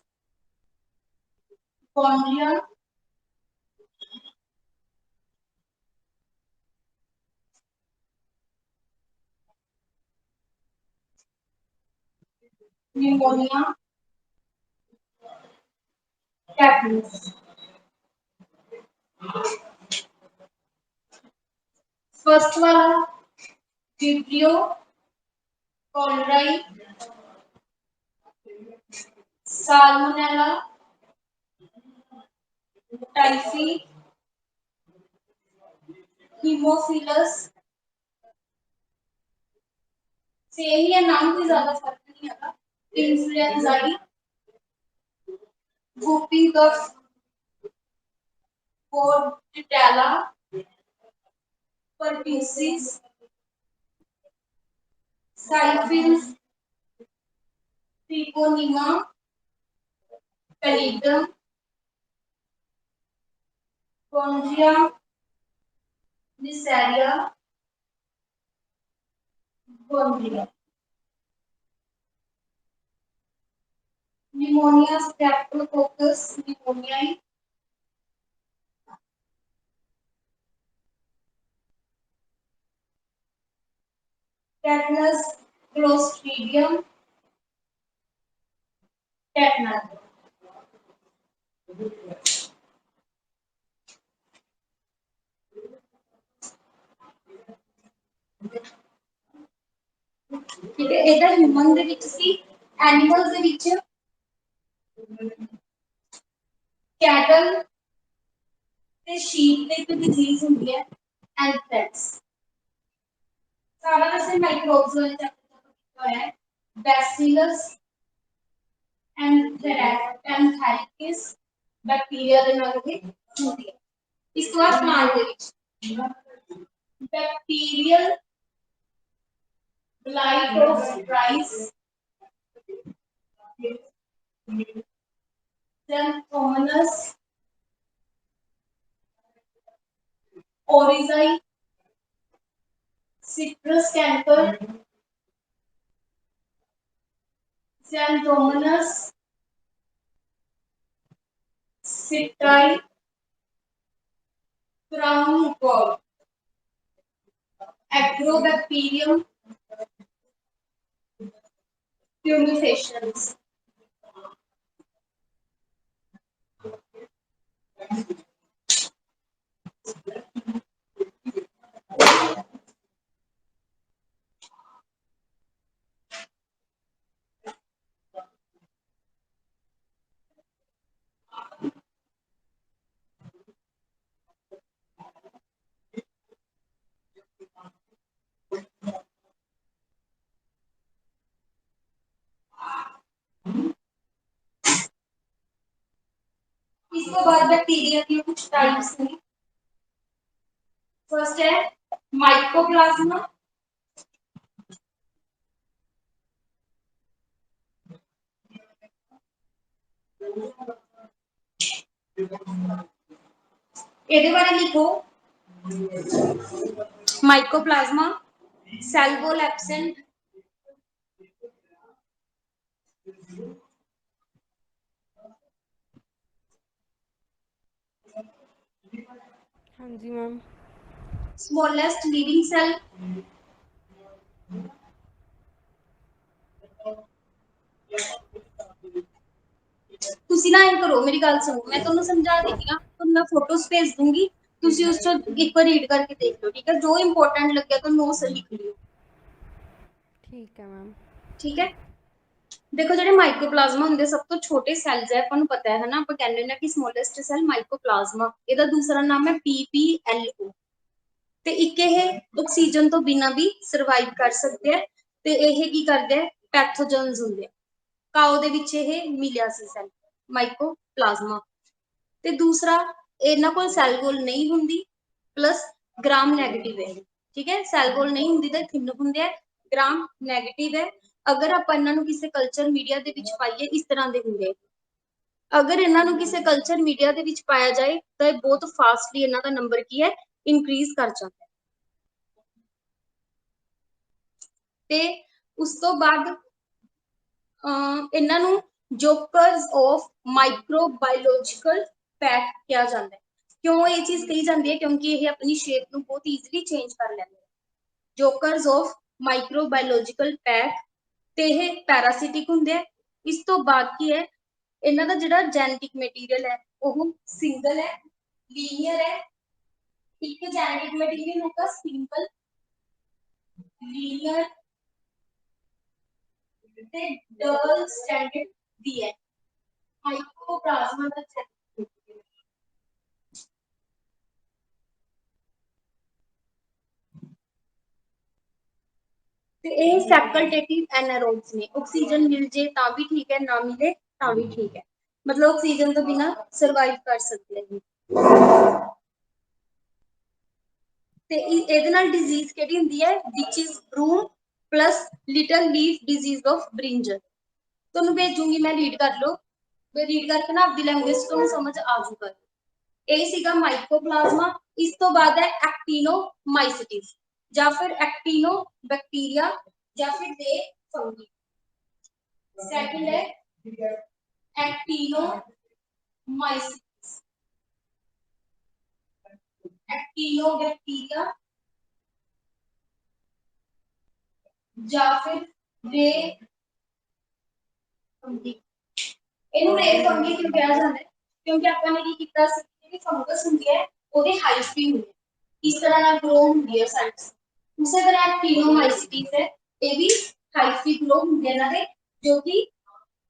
gonorrhea, pneumonia, tetanus। First वाला vibrio cholerae, salmonella, typhi, haemophilus. Same ही है, नाम कोई ज्यादा फर्क नहीं है। इन्फ्लुएंजाई, whooping cough, Bordetella, pertussis, syphilis, treponema, pallidum, gonorrhea, Neisseria, gonorrhea, pneumonia, streptococcus pneumoniae, tetanus, clostridium tetanus। ठीक है, इधर ह्यूमन ਦੇ ਵਿੱਚ ਸੀ, ਐਨੀਮਲਸ ਦੇ ਵਿੱਚ कैटल ਤੇ sheep ਦੇ ਇੱਕ ਡਿਜ਼ੀਜ਼ ਹੁੰਦੀ ਹੈ ਐਂਥ੍ਰੈਕਸ। सारा वैसे माइक्रोब्स वाले चैप्टर का है, बैसिलस एंथेरिकिस बैक्टीरिया ਦੇ ਨਾਲ ਇਹ ਹੁੰਦੀ है। ਇਸ ਤੋਂ ਬਾਅਦ ਪਲਾਂਟ ਦੇ ਵਿੱਚ bacterial blight of rice, Xanthomonas oryzae, citrus canker, Xanthomonas citriae, crown gall, Agrobacterium tumefaciens। तो बाद बैक्टीरिया की कुछ टाइप्स हैं। फर्स्ट है माइकोप्लाज्मा, ਇਹਦੇ ਬਾਰੇ लिखो माइकोप्लाज्मा, सेल वॉल एब्सेंट, हाँ जी मैम। स्मॉलेस्ट लिविंग सेल, ਤੁਸੀਂ ਨਾ ਇਹ ਕਰੋ, ਮੇਰੀ ਗੱਲ ਸੁਣੋ, ਮੈਂ ਤੁਹਾਨੂੰ ਸਮਝਾ ਦੇਣੀ ਆ, ਤੁਹਾਨੂੰ ਮੈਂ ਫੋਟੋਜ਼ ਭੇਜ ਦੂੰਗੀ, ਤੁਸੀਂ ਉਸ ਤੋਂ ਇੱਕ ਵਾਰ ਰੀਡ ਕਰਕੇ ਦੇਖ ਲਓ, ਠੀਕ ਹੈ, ਜੋ ਇੰਪੋर्टेंट ਲੱਗਿਆ ਤੁਹਾਨੂੰ ਉਹ ਸੇ ਲਿਖ ਲਿਓ, ठीक है मैम। ठीक है। देखो ਜਿਹੜੇ ਮਾਈਕੋਪਲਾਜ਼ਮਾ ਹੁੰਦੇ ਸਭ ਤੋਂ ਛੋਟੇ ਸੈਲਸ ਹੈ, ਆਪਾਂ ਨੂੰ ਪਤਾ ਹੈ ਨਾ, ਆਪਾਂ ਕਹਿੰਦੇ ਨੇ ਕਿ ਸਮੋਲੈਸਟ ਸੈਲ ਮਾਈਕੋਪਲਾਜ਼ਮਾ, ਇਹਦਾ ਦੂਸਰਾ ਨਾਮ ਹੈ PPLO, ਤੇ ਇੱਕ ਇਹ ਆਕਸੀਜਨ ਤੋਂ ਬਿਨਾ ਵੀ ਸਰਵਾਈਵ ਕਰ ਸਕਦੇ ਆ, ਤੇ ਇਹ ਕੀ ਕਰਦੇ ਆ, ਪੈਥੋਜਨਸ ਹੁੰਦੇ ਆ, ਕਾਓ ਦੇ ਵਿੱਚ ਇਹ ਮਿਲਿਆ ਸੀ ਸੈਲ ਮਾਈਕੋਪਲਾਜ਼ਮਾ, ਤੇ ਦੂਸਰਾ ਇਹਨਾਂ ਕੋਲ ਸੈਲ ਵੋਲ ਨਹੀਂ ਹੁੰਦੀ, ਪਲੱਸ ਗ੍ਰਾਮ ਨੈਗੇਟਿਵ ਹੈ, ਠੀਕ ਹੈ, ਸੈਲ ਵੋਲ ਨਹੀਂ ਹੁੰਦੀ ਤਾਂ ਥਿਨ ਹੁੰਦੇ ਆ, ਗ੍ਰਾਮ ਨੈਗੇਟਿਵ ਹੈ। ਅਗਰ ਆਪਾਂ ਇਹਨਾਂ ਨੂੰ ਕਿਸੇ ਕਲਚਰ ਮੀਡੀਆ ਦੇ ਵਿੱਚ ਪਾਈਏ ਇਸ ਤਰ੍ਹਾਂ ਦੇ ਹੁੰਦੇ, ਅਗਰ ਇਹਨਾਂ ਨੂੰ ਕਿਸੇ ਕਲਚਰ ਮੀਡੀਆ ਦੇ ਵਿੱਚ ਪਾਇਆ ਜਾਏ ਤਾਂ ਇਹ ਬਹੁਤ ਫਾਸਟਲੀ ਇਹਨਾਂ ਦਾ ਨੰਬਰ ਕੀ ਹੈ, ਇਨਕਰੀਜ਼ ਕਰ ਜਾਂਦਾ ਹੈ। ਤੇ ਉਸ ਤੋਂ ਬਾਅਦ ਇਹਨਾਂ ਨੂੰ ਜੋਕਰਸ ਆਫ ਮਾਈਕਰੋਬਾਇਓਲੋਜੀਕਲ ਪੈਕ ਕਿਹਾ ਜਾਂਦਾ ਹੈ। ਕਿਉਂ ਇਹ ਚੀਜ਼ ਕਹੀ ਜਾਂਦੀ ਹੈ, ਕਿਉਂਕਿ ਇਹ ਆਪਣੀ ਸ਼ੇਪ ਨੂੰ ਬਹੁਤ ਈਜ਼ੀਲੀ ਚੇਂਜ ਕਰ ਲੈਂਦੇ ਨੇ, ਜੋਕਰਸ ਆਫ ਮਾਈਕਰੋਬਾਇਓਲੋਜੀਕਲ ਪੈਕ, ਤੇ ਇਹ ਪੈਰਾਸਿਟਿਕ ਹੁੰਦੇ ਆ। ਇਸ ਤੋਂ ਬਾਅਦ ਕੀ ਹੈ, ਇਹਨਾਂ ਦਾ ਜਿਹੜਾ ਜੈਨੇਟਿਕ ਮਟੀਰੀਅਲ ਹੈ ਉਹ ਸਿੰਗਲ ਹੈ, ਲੀਨੀਅਰ ਹੈ, ਇੱਕ ਜੈਨੇਟਿਕ ਮਟੀਰੀਅਲ ਹੋਗਾ ਸਿੰਪਲ, ਲੀਨੀਅਰ ਤੇ ਡਬਲ ਸਟੈਂਡਰਡ ਦੀ ਹੈ। ਮਾਈਕੋਪਲਾਜ਼ਮਾ ਦਾ ਤੇ ਇਹ ਫੈਕਲਟੇਟਿਵ ਐਨਾਰੋਬਸ ਨੇ, ਆਕਸੀਜਨ ਮਿਲ ਜੇ ਤਾਂ ਵੀ ਠੀਕ ਹੈ, ਨਾ ਮਿਲੇ ਤਾਂ ਵੀ ਠੀਕ ਹੈ, ਮਤਲਬ ਆਕਸੀਜਨ ਤੋਂ ਬਿਨਾ ਸਰਵਾਈਵ ਕਰ ਸਕਦੇ ਨੇ। ਤੇ ਇਹਦੇ ਨਾਲ ਡਿਜ਼ੀਜ਼ ਕਿਹੜੀ ਹੁੰਦੀ ਹੈ, witches broom plus little leaf disease of brinjal, ਤੁਹਾਨੂੰ ਭੇਜੂਗੀ ਮੈਂ, ਰੀਡ ਕਰ ਲਓ, ਮੈਂ ਰੀਡ ਕਰਕੇ ਨਾ ਆਪਦੀ ਲੈਂਗੁਏਜ ਤੁਹਾਨੂੰ ਸਮਝ ਆ ਜਾਊਗਾ। ਇਹ ਸੀਗਾ ਮਾਈਕੋਪਲਾਜ਼ਮਾ। ਇਸ ਤੋਂ ਬਾਅਦ ਹੈ ਐਕਟੀਨੋਮਾਈਸੀਟਿਸ, ਜਾਂ ਫਿਰ ਐਕਟੀਨੋ ਬੈਕਟੀਰੀਆ, ਜਾਂ ਫਿਰ ਦੇ ਫੰਗੀ। ਸੈਕਿੰਡ ਹੈ एक्टिनोमाइसीट्स, एक्टिनोबैक्टीरिया या फिर रे फंगी। ਇਹਨੂੰ ਰੇ ਫੰਗੀ ਕਿਉਂ ਕਿਹਾ ਜਾਂਦਾ ਹੈ, ਕਿਉਂਕਿ ਆਪਾਂ ਨੇ ਕੀ ਕੀਤਾ ਸੀ, ਜਿਹੜੀ ਫੰਗਸ ਹੁੰਦੀ ਹੈ ਉਹਦੇ ਹਾਈਫੀ ਹੁੰਦੀ ਹੈ, ਇਸ ਤਰ੍ਹਾਂ ਨਾਲ ਗਰੋ ਹੁੰਦੀ ਹੈ ਸਾਈਡਸ। ਉਸੇ ਤਰ੍ਹਾਂ एक्टिनोमाइसीट्स है, ਇਹ ਵੀ ਹਾਈਫੀ ਗਰੋ ਹੁੰਦੇ ਇਹਨਾਂ ਦੇ, ਜੋ ਕਿ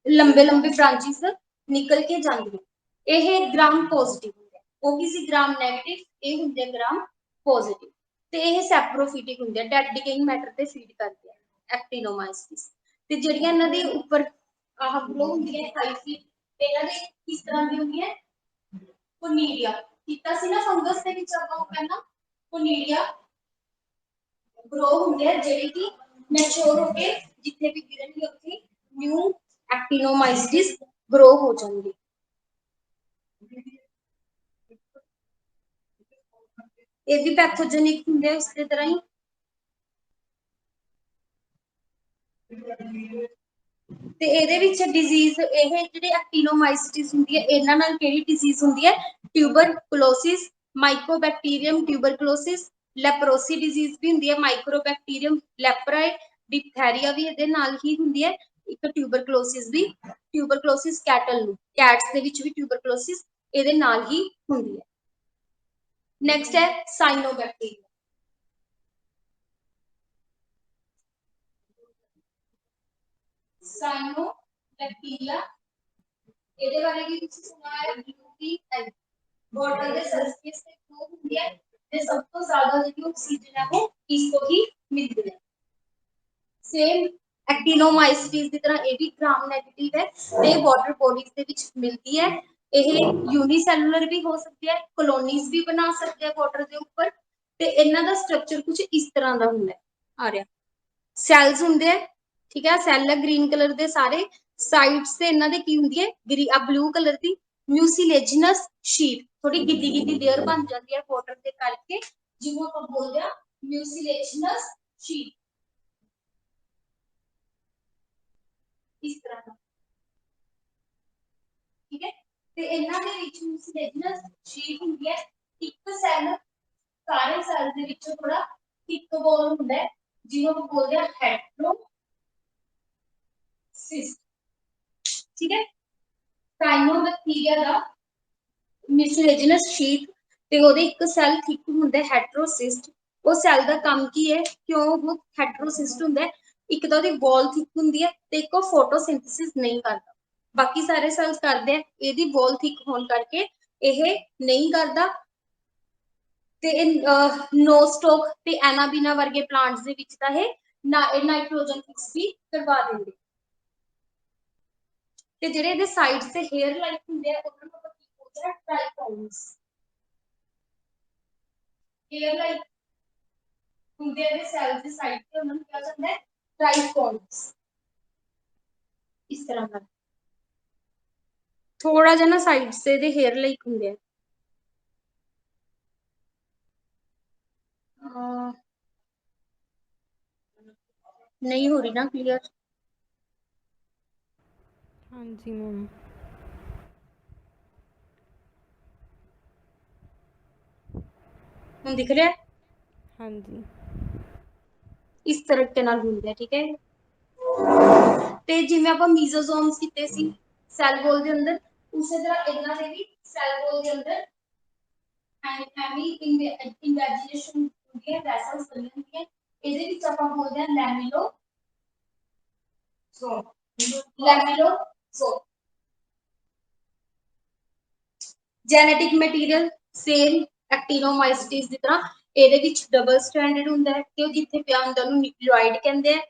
लंबे लंबे ब्रांचेस निकल के जाती है। यह ग्राम पॉजिटिव है, वो किसी ग्राम नेगेटिव, ये होंगे ग्राम पॉजिटिव, ते यह सैप्रोफिटिक होंगे, डेड डिकेइंग मैटर ते फीड करते हैं एक्टिनोमाइसीट्स। ते जड़ियां इन्हां दे ऊपर आह ग्लो होंदी है हाइफी, ते इन्हां दे किस तरह दी होंदी है, कोनीडिया कीता सी ना फंगस दे विच आपां पहला कोनीडिया ग्रो होंदे हैं, जेहड़ी कि मैच्योर होके जिथे भी गिरनगे उत्थे न्यू एक्टिनोमाइसीट्स ग्रो हो जाएंगे। ये भी पैथोजेनिक होंगे उसी तरह ही। ते ਇਹਦੇ ਵਿੱਚ ਡਿਜ਼ੀਜ਼, ਇਹ ਜਿਹੜੇ ਐਕਟੀਨੋਮਾਈਸੀਟਿਸ ਹੁੰਦੀ ਹੈ, ਇਹਨਾਂ ਨਾਲ ਕਿਹੜੀ ਡਿਜ਼ੀਜ਼ ਹੁੰਦੀ ਹੈ, ਟਿਊਬਰਕਲੋਸਿਸ, ਮਾਈਕੋਬੈਕਟੀਰੀਅਮ ਟਿਊਬਰਕਲੋਸਿਸ, ਲੈਪਰੋਸੀ ਡਿਜ਼ੀਜ਼ ਵੀ ਹੁੰਦੀ ਹੈ, ਮਾਈਕਰੋਬੈਕਟੀਰੀਅਮ ਲੈਪਰਾਈ, ਡਿਪਥੈਰੀਆ ਵੀ ਇਹਦੇ ਨਾਲ ਹੀ ਹੁੰਦੀ ਹੈ, ਇੱਕ ਟਿਊਬਰਕਲੋਸਿਸ ਵੀ, ਟਿਊਬਰਕਲੋਸਿਸ ਕੈਟਲ ਨੂੰ, ਕੈਟਸ ਦੇ ਵਿੱਚ ਵੀ ਟਿਊਬਰਕਲੋਸਿਸ ਇਹਦੇ ਨਾਲ ਹੀ ਹੁੰਦੀ ਹੈ। ਨੈਕਸਟ ਹੈ ਸਾइनोबैक्टीरिया। साइनोबैक्टीरिया ਇਹਦੇ ਬਾਰੇ ਵੀ ਤੁਸੀਂ ਸੁਣਾ ਹੈ, UPL ਵਾਟਰ ਦੇ ਸਰਫੇਸ ਤੇ ਫਲੋ ਹੁੰਦੀ ਹੈ, ਤੇ ਸਭ ਤੋਂ ਜ਼ਿਆਦਾ ਜਿਹੜੀ ਆਕਸੀਜਨ ਹੈ ਉਹ ਇਸ ਤੋਂ ਹੀ ਮਿਲਦੀ ਹੈ। ਸੇਮ एक्टिनोमाइसीट्स ਦੀ ਤਰ੍ਹਾਂ ਇਹ ਵੀ ਗ੍ਰਾਮ ਨੈਗੇਟਿਵ ਹੈ, ਤੇ ਵਾਟਰ ਬੋਡੀਜ਼ ਦੇ ਵਿੱਚ ਮਿਲਦੀ ਹੈ, ਇਹ यूनिसैलुलर भी हो सकती है, कॉलोनीज भी बना सकते हैं वाटर के ऊपर। ਤੇ ਇਹਨਾਂ ਦਾ ਸਟਰਕਚਰ ਕੁਝ ਇਸ ਤਰ੍ਹਾਂ ਦਾ ਹੁੰਦਾ ਹੈ, ਆ ਰਿਹਾ ਸੈਲਸ ਹੁੰਦੇ ਆ, ਠੀਕ ਹੈ, ਸੈੱਲ ਹੈ ਗ੍ਰੀਨ ਕਲਰ ਦੇ ਸਾਰੇ, ਸਾਈਡਸ ਤੇ ਇਹਨਾਂ ਦੇ ਕੀ ਹੁੰਦੀ ਹੈ ਆ ਬਲੂ ਕਲਰ ਦੀ ਮਿਊਸੀਲੇਜਨਸ ਸ਼ੀਟ, ਥੋੜੀ ਗਿੱਲੀ ਗਿੱਲੀ ਲੇਅਰ ਬਣ ਜਾਂਦੀ ਹੈ ਵਾਟਰ ਦੇ ਕਰਕੇ, ਜਿਹਨੂੰ ਆਪਾਂ ਬੋਲਦੇ ਆ ਮਿਊਸੀਲੇਜਨਸ ਸ਼ੀਟ, ਇਸ ਤਰ੍ਹਾਂ ਦਾ, ਠੀਕ ਹੈ। ਤੇ ਇਹਨਾਂ ਦੇ ਵਿੱਚ ਮਿਊਸੀਲੇਜਨਸ ਸ਼ੀਟ ਹੁੰਦੀ ਹੈ, ਇੱਕ ਸੈੱਲ ਸਾਰੇ ਸੈੱਲ ਦੇ ਵਿੱਚੋਂ ਥੋੜਾ ਥਿਕ ਵॉल ਹੁੰਦਾ ਹੈ, ਜਿਹਨੂੰ ਆਪਾਂ ਬੋਲਦੇ ਆ ਹੈਟਰੋਸਿਸਟ, ਠੀਕ ਹੈ। ਸਾइनोबैक्टीरिया ਦਾ ਮਿਊਸੀਲੇਜਨਸ ਸ਼ੀਟ ਤੇ ਉਹਦੇ ਇੱਕ ਸੈੱਲ ਥਿਕ ਹੁੰਦਾ ਹੈਟਰੋਸਿਸਟ, ਉਹ ਸੈੱਲ ਦਾ ਕੰਮ ਕੀ ਹੈ, ਕਿਉਂ ਉਹ ਹੈਟਰੋਸਿਸਟ ਹੁੰਦਾ ਹੈ, ਇੱਕ ਤਾਂ ਉਹਦੀ ਵॉल ਥਿਕ ਹੁੰਦੀ ਹੈ ਤੇ ਇੱਕ ਉਹ ਫੋਟੋਸਿੰਥੇਸਿਸ ਨਹੀਂ ਕਰਦਾ, ਬਾਕੀ ਸਾਰੇ ਸੈਲਸ ਕਰਦੇ ਆ, ਇਹਦੀ ਵॉल ਥਿਕ ਹੋਣ ਕਰਕੇ ਇਹ ਨਹੀਂ ਕਰਦਾ। ਤੇ ਨੋਸਟੋਕ ਤੇ ਐਨਾਬੀਨਾ ਵਰਗੇ ਪਲਾਂਟਸ ਦੇ ਵਿੱਚ ਤਾਂ ਇਹ ਨਾਈਟ੍ਰੋਜਨ ਫਿਕਸ ਵੀ ਕਰਵਾ ਦਿੰਦੇ। ਤੇ ਜਿਹੜੇ ਇਹਦੇ ਸਾਈਡਸ ਤੇ ਹੇਅਰ ਲਾਈਕ ਹੁੰਦੇ ਆ ਉਹਨਾਂ ਨੂੰ ਆਪਾਂ ਕੀ ਬੋਲਦੇ ਆ, ਟ੍ਰਾਈਕੋਨਸ, ਹੇਅਰ ਲਾਈਕ ਹੁੰਦੇ ਆ ਇਹਦੇ ਸੈਲਸ ਦੇ ਸਾਈਡ ਤੇ, ਉਹਨਾਂ ਨੂੰ ਕਿਹਾ ਜਾਂਦਾ ਹੈ ਟ੍ਰਾਈਕੋਨਸ, ਇਸ ਤਰ੍ਹਾਂ ਦਾ ਥੋੜਾ ਜਿਹਾ ਨਾ ਸਾਈਡਸ ਤੇ ਇਹਦੇ ਹੇਅਰ ਲਾਈਕ ਹੁੰਦੇ ਆ। नहीं हो रही ना क्लियर, हाँ जी मैम। ਹੁਣ ਦਿਖ ਰਿਹਾ ਹੈ? हाँ जी। ਇਸ ਤਰੀਕੇ ਨਾਲ ਹੁੰਦੇ ਆ, ਠੀਕ ਹੈ। ਤੇ ਜਿਵੇਂ ਆਪਾਂ ਮੀਜ਼ੋਜ਼ੋਮਸ ਕੀਤੇ ਸੀ ਸੈਲ ਵॉल ਦੇ ਅੰਦਰ, ਉਸੇ ਤਰ੍ਹਾਂ ਇਹਨਾਂ ਦੇ ਵੀ ਸੈਲ ਵॉल ਦੇ ਅੰਦਰ ਐਮੀ ਇਨਵੈਜੀਨੇਸ਼ਨ ਹੁੰਦੀ ਹੈ, ਵੈਸਲਸ ਬਣੀ ਹੁੰਦੀ ਹੈ, ਇਹਦੇ ਵਿੱਚ ਆਪਾਂ ਬੋਲਦੇ ਹਾਂ ਲੈਮਿਲੋਜ਼ੋਮ। ਜੈਨੇਟਿਕ ਮਟੀਰੀਅਲ ਸੇਮ ਐਕਟਿਨੋਮਾਈਸੀਟਸ ਦੀ ਤਰ੍ਹਾਂ ਇਹਦੇ ਵਿੱਚ ਡਬਲ ਸਟ੍ਰੈਂਡਡ ਹੁੰਦਾ ਹੈ, ਤੇ ਉਹ ਜਿੱਥੇ ਪਿਆ ਹੁੰਦਾ ਉਹਨੂੰ ਨਿਊਕਲੀਓਇਡ ਕਹਿੰਦੇ ਆ,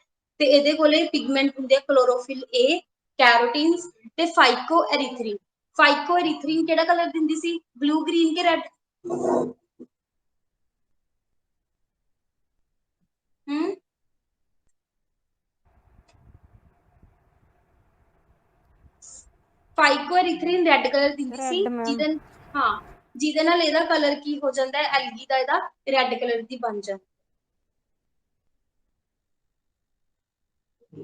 ਤੇ ਇਹਦੇ ਕੋਲੇ ਪਿਗਮੈਂਟ ਹੁੰਦੇ ਆ ਕਲੋਰੋਫਿਲ ਏ, ਕੈਰੋਟਿਨਸ ਤੇ ਫਾਈਕੋਐਰੀਥ੍ਰਿਨ। ਫਾਈਕੋਐਰੀਥ੍ਰਿਨ ਕਿਹੜਾ ਕਲਰ ਦਿੰਦੀ ਸੀ, ਬਲੂ ਗ੍ਰੀਨ ਕੇ ਰੈਡ? ਫਾਈਕੋਐਰੀਥ੍ਰਿਨ ਰੈਡ ਕਲਰ ਦਿੰਦੀ ਸੀ, रेड मैम। ਜਿਹਦੇ ਹਾਂ ਜਿਹਦੇ ਨਾਲ ਇਹਦਾ ਕਲਰ ਕੀ ਹੋ ਜਾਂਦਾ ਹੈ, ਐਲਗੀ ਦਾ ਇਹਦਾ ਰੈਡ ਕਲਰ ਦੀ ਬਣ ਜਾਂਦਾ।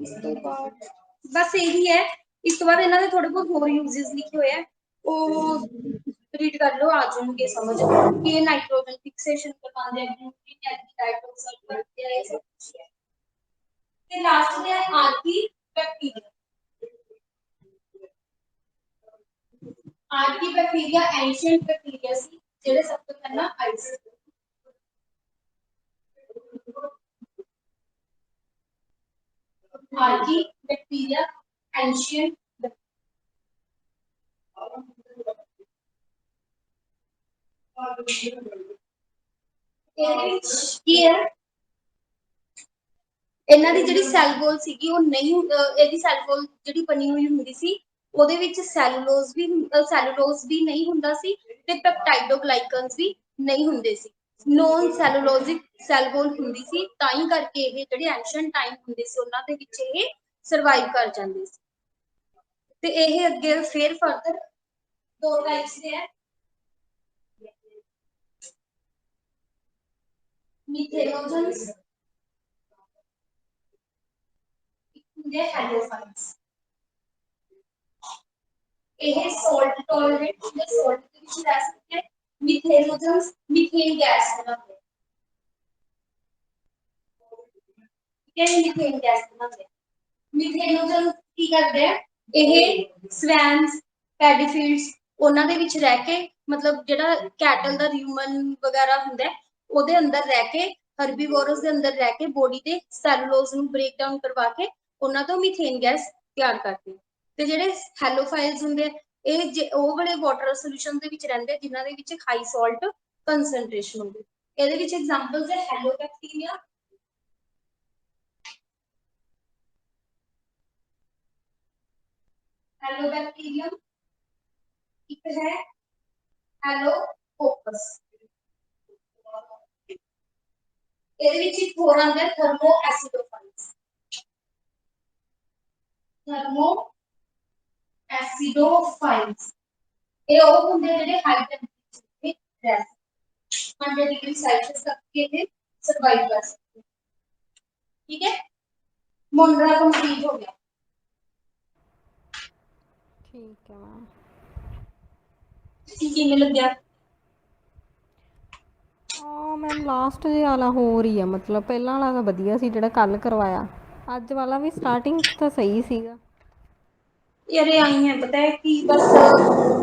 ਇਸ ਤੋਂ ਬਾਅਦ ਬਸ ਇਹੀ ਹੈ, ਇਸ ਤੋਂ ਬਾਅਦ ਇਹਨਾਂ ਦੇ ਥੋੜੇ ਬਹੁਤ ਹੋਰ ਯੂਜ਼ਸ ਲਿਖੇ ਹੋਏ ਆ, ਉਹ ਰੀਡ ਕਰ ਲਓ, ਆ ਜਾਣਗੇ ਸਮਝ ਕਿ ਨਾਈਟ੍ਰੋਜਨ ਫਿਕਸੇਸ਼ਨ ਕਰਵਾਉਂਦੇ ਆ, ਗਲੂਟਿਨ ਐਂਟੀਡਾਈਟੋਕਸਾਈਡ ਕਰਦੇ ਆ, ਇਹ ਸਭ ਕੁਝ ਹੈ। ਤੇ ਲਾਸਟ ਤੇ archaebacteria. Archaebacteria ancient bacteria सी, जेडे सब तो पहला आइस आर्की बैक्टीरिया एंशिएंट ਕੀ ਹੈ, ਇਹਨਾਂ ਦੀ ਜਿਹੜੀ ਸੈਲ ਵॉल ਸੀਗੀ ਉਹ ਨਹੀਂ, ਇਹਦੀ ਸੈਲ ਵॉल ਜਿਹੜੀ ਬਣੀ ਹੋਈ ਹੁੰਦੀ ਸੀ ਉਹਦੇ ਵਿੱਚ ਸੈਲੂਲੋਜ਼ ਵੀ ਨਹੀਂ ਹੁੰਦਾ ਸੀ, ਤੇ ਪੈਪਟਾਈਡੋਗਲਾਈਕਨਸ ਵੀ ਨਹੀਂ ਹੁੰਦੇ ਸੀ, ਨੋਨ ਸੈਲੂਲੋਜ਼ਿਕ ਸੈਲ ਵॉल ਹੁੰਦੀ ਸੀ, ਤਾਂ ਹੀ ਕਰਕੇ ਇਹ ਜਿਹੜੇ ਐਂਸ਼ੀਐਂਟ ਟਾਈਮ ਹੁੰਦੇ ਸੀ ਉਹਨਾਂ ਦੇ ਵਿੱਚ ਇਹ ਸਰਵਾਈਵ ਕਰ ਜਾਂਦੇ ਸੀ। ਤੇ ਇਹ ਅੱਗੇ ਫਿਰ ਫਰਦਰ ਦੋ ਟਾਈਪਸ ਦੇ ਹੈ, ਮਿਥੇਨੋਜਨਸ ਹੁੰਦੇ ਹੈਲੋਫਾਈਟਸ, ਇਹ ਸੋਲਟ ਟੋਲਰੇਟ ਹੁੰਦੇ, ਸੋਲਟ ਦੇ ਵਿੱਚ ਰਹਿ ਸਕਦੇ, ਮਿਥੇਨੋਜਨਸ ਮੀਥੇਨ ਗੈਸ ਬਣਾਉਂਦੇ, ਠੀਕ ਹੈ, ਮੀਥੇਨ ਗੈਸ ਬਣਾਉਂਦੇ। ਮਿਥੇਨੋਜਨ ਕੀ ਕਰਦੇ ਆ, ਇਹ ਸਵੈਨਸ ਪੈਡੀਫੀਲਡਸ ਉਹਨਾਂ ਦੇ ਵਿੱਚ ਰਹਿ ਕੇ, ਮਤਲਬ ਜਿਹੜਾ ਕੈਟਲ ਦਾ ਰਿਊਮਨ ਵਗੈਰਾ ਹੁੰਦਾ ਉਹਦੇ ਅੰਦਰ ਰਹਿ ਕੇ, ਹਰਬੀਵੋਰਸ ਦੇ ਅੰਦਰ ਰਹਿ ਕੇ ਬੋਡੀ ਦੇ ਸੈਲੂਲੋਜ਼ ਨੂੰ ਬ੍ਰੇਕ ਡਾਊਨ ਕਰਵਾ ਕੇ ਉਹਨਾਂ ਤੋਂ ਮੀਥੇਨ ਗੈਸ ਤਿਆਰ ਕਰਦੇ। ਤੇ ਜਿਹੜੇ ਹੈਲੋਫਾਈਲਸ ਹੁੰਦੇ ਇਹ ਉਹ ਵਾਲੇ ਵਾਟਰ ਸੋਲੂਸ਼ਨ ਦੇ ਵਿੱਚ ਰਹਿੰਦੇ ਜਿਨ੍ਹਾਂ ਦੇ ਵਿੱਚ ਹਾਈ ਸਾਲਟ ਕੰਸੈਂਟ੍ਰੇਸ਼ਨ ਹੁੰਦੀ। ਇਹਦੇ ਵਿੱਚ ਐਗਜ਼ਾਮਪਲਸ ਹੈ ਹੈਲੋਬੈਕਟੀਰੀਆ, हेलोबैक्टीरियम, ਇੱਕ ਹੈ ਹੈਲੋਕੋਕਸ। ਇਹਦੇ ਵਿੱਚ ਇੱਕ ਹੋਰ ਆਉਂਦਾ ਹੈ ਥਰਮੋ ਐਸਿਡੋਫਾਈਲਸ। ਥਰਮੋ ਐਸਿਡੋਫਾਈਲਸ ਇਹ ਉਹ ਹੁੰਦੇ ਜਿਹੜੇ ਹਾਈ ਟੈਂਪਰੇਚਰ ਤੇ ਰਹਿ 100 डिग्री सेल्सियस तक के ये सर्वाइव कर सकते हैं। ठीक है, मोनरा कंप्लीट हो गया। ਠੀਕ ਹੈ ਮੈਮ। किवें लग्या? ਮੈਮ ਲਾਸਟ ਜੇ ਵਾਲਾ ਹੋਰ ਹੀ ਆ, ਮਤਲਬ ਪਹਿਲਾਂ ਵਾਲਾ ਤਾਂ ਵਧੀਆ ਸੀ ਜਿਹੜਾ ਕੱਲ ਕਰਵਾਇਆ, ਅੱਜ ਵਾਲਾ ਵੀ ਸਟਾਰਟਿੰਗ 'ਚ ਤਾਂ ਸਹੀ ਸੀਗਾ। यार आई है पता है कि बस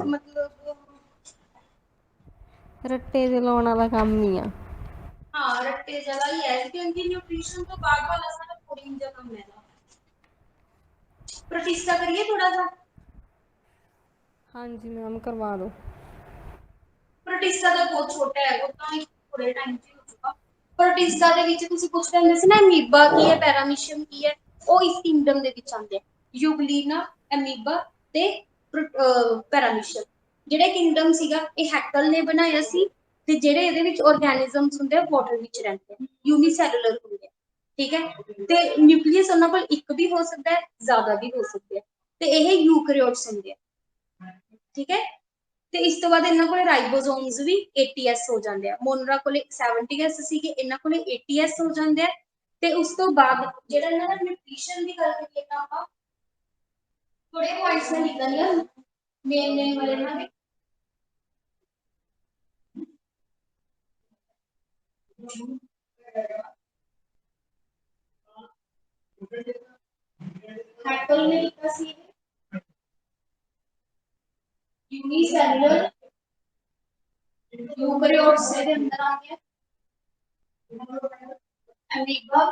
मतलब ਰੱਟੇ ਜੇ ਲਾਉਣ ਵਾਲਾ ਕੰਮ ਹੀ ਆ। हाँ रट्टे जगह ही है क्योंकि न्यूट्रिशन तो बाद वाला सारा कोडिंग जगह में है। प्रतिष्ठा करिए थोड़ा सा। ਹਾਂਜੀ ਮੈਮ ਕਰਵਾ ਦਿਓ। ਪ੍ਰੋਟਿਸਟਾ ਦਾ ਬਹੁਤ ਛੋਟਾ ਹੈ, ਉਹ ਤਾਂ ਥੋੜੇ ਟਾਈਮ 'ਚ ਹੋ ਜਾਊਗਾ। ਪ੍ਰੋਟਿਸਟਾ ਦੇ ਵਿੱਚ ਤੁਸੀਂ ਪੁੱਛਦੇ ਹੁੰਦੇ ਸੀ ਨਾ ਅਮੀਬਾ ਕੀ ਹੈ, ਪੈਰਾਮੀਸ਼ੀਅਮ ਕੀ ਹੈ, ਉਹ ਇਸ ਕਿੰਗਡਮ ਦੇ ਵਿੱਚ ਆਉਂਦੇ ਆ। ਯੂਗਲੀਨਾ, ਅਮੀਬਾ ਤੇ ਪੈਰਾਮੀਸ਼ੀਅਮ। ਜਿਹੜੇ ਕਿੰਗਡਮ ਸੀਗਾ ਇਹ ਹੈਕਲ ਨੇ ਬਣਾਇਆ ਸੀ ਤੇ ਜਿਹੜੇ ਇਹਦੇ ਵਿੱਚ ਆਰਗੈਨਿਜ਼ਮਸ ਹੁੰਦੇ ਆ ਵਾਟਰ ਵਿੱਚ ਰਹਿੰਦੇ ਆ, ਯੂਨੀਸੈਲੂਲਰ ਹੁੰਦੇ ਆ। ਠੀਕ ਹੈ, ਤੇ ਨਿਊਕਲੀਅਸ ਉਹਨਾਂ ਕੋਲ ਇੱਕ ਵੀ ਹੋ ਸਕਦਾ ਹੈ, ਜ਼ਿਆਦਾ ਵੀ ਹੋ ਸਕਦੇ ਆ, ਤੇ ਇਹ ਯੂਕੈਰੀਓਟਸ ਹੁੰਦੇ ਆ। ਠੀਕ ਹੈ, ਤੇ ਇਸ ਤੋਂ ਬਾਅਦ ਇਹਨਾਂ ਕੋਲੇ ਰਾਈਬੋਸੋਮਸ ਵੀ 80s ਹੋ ਜਾਂਦੇ ਆ। ਮੋਨਰਾ ਕੋਲੇ 70s ਸੀਗੇ, ਇਹਨਾਂ ਕੋਲੇ 80s ਹੋ ਜਾਂਦੇ ਆ। ਤੇ ਉਸ ਤੋਂ ਬਾਅਦ ਜਿਹੜਾ ਇਹਨਾਂ ਦਾ ਨਿਊਟ੍ਰੀਸ਼ਨ ਦੀ ਗੱਲ ਕਰੀਏ ਤਾਂ ਆਪਾਂ ਥੋੜੇ ਪੁਆਇੰਟਸ ਮੈਂ ਲਿਖ ਦਿੰਦੀ ਹਾਂ ਮੇਨ ਵਾਲੇ ਇਹਨਾਂ ਦੇ। हैकल ने लिखा सी यूनिसेलुलर यूकैरियोट्स के अंदर आ गया अमीबा,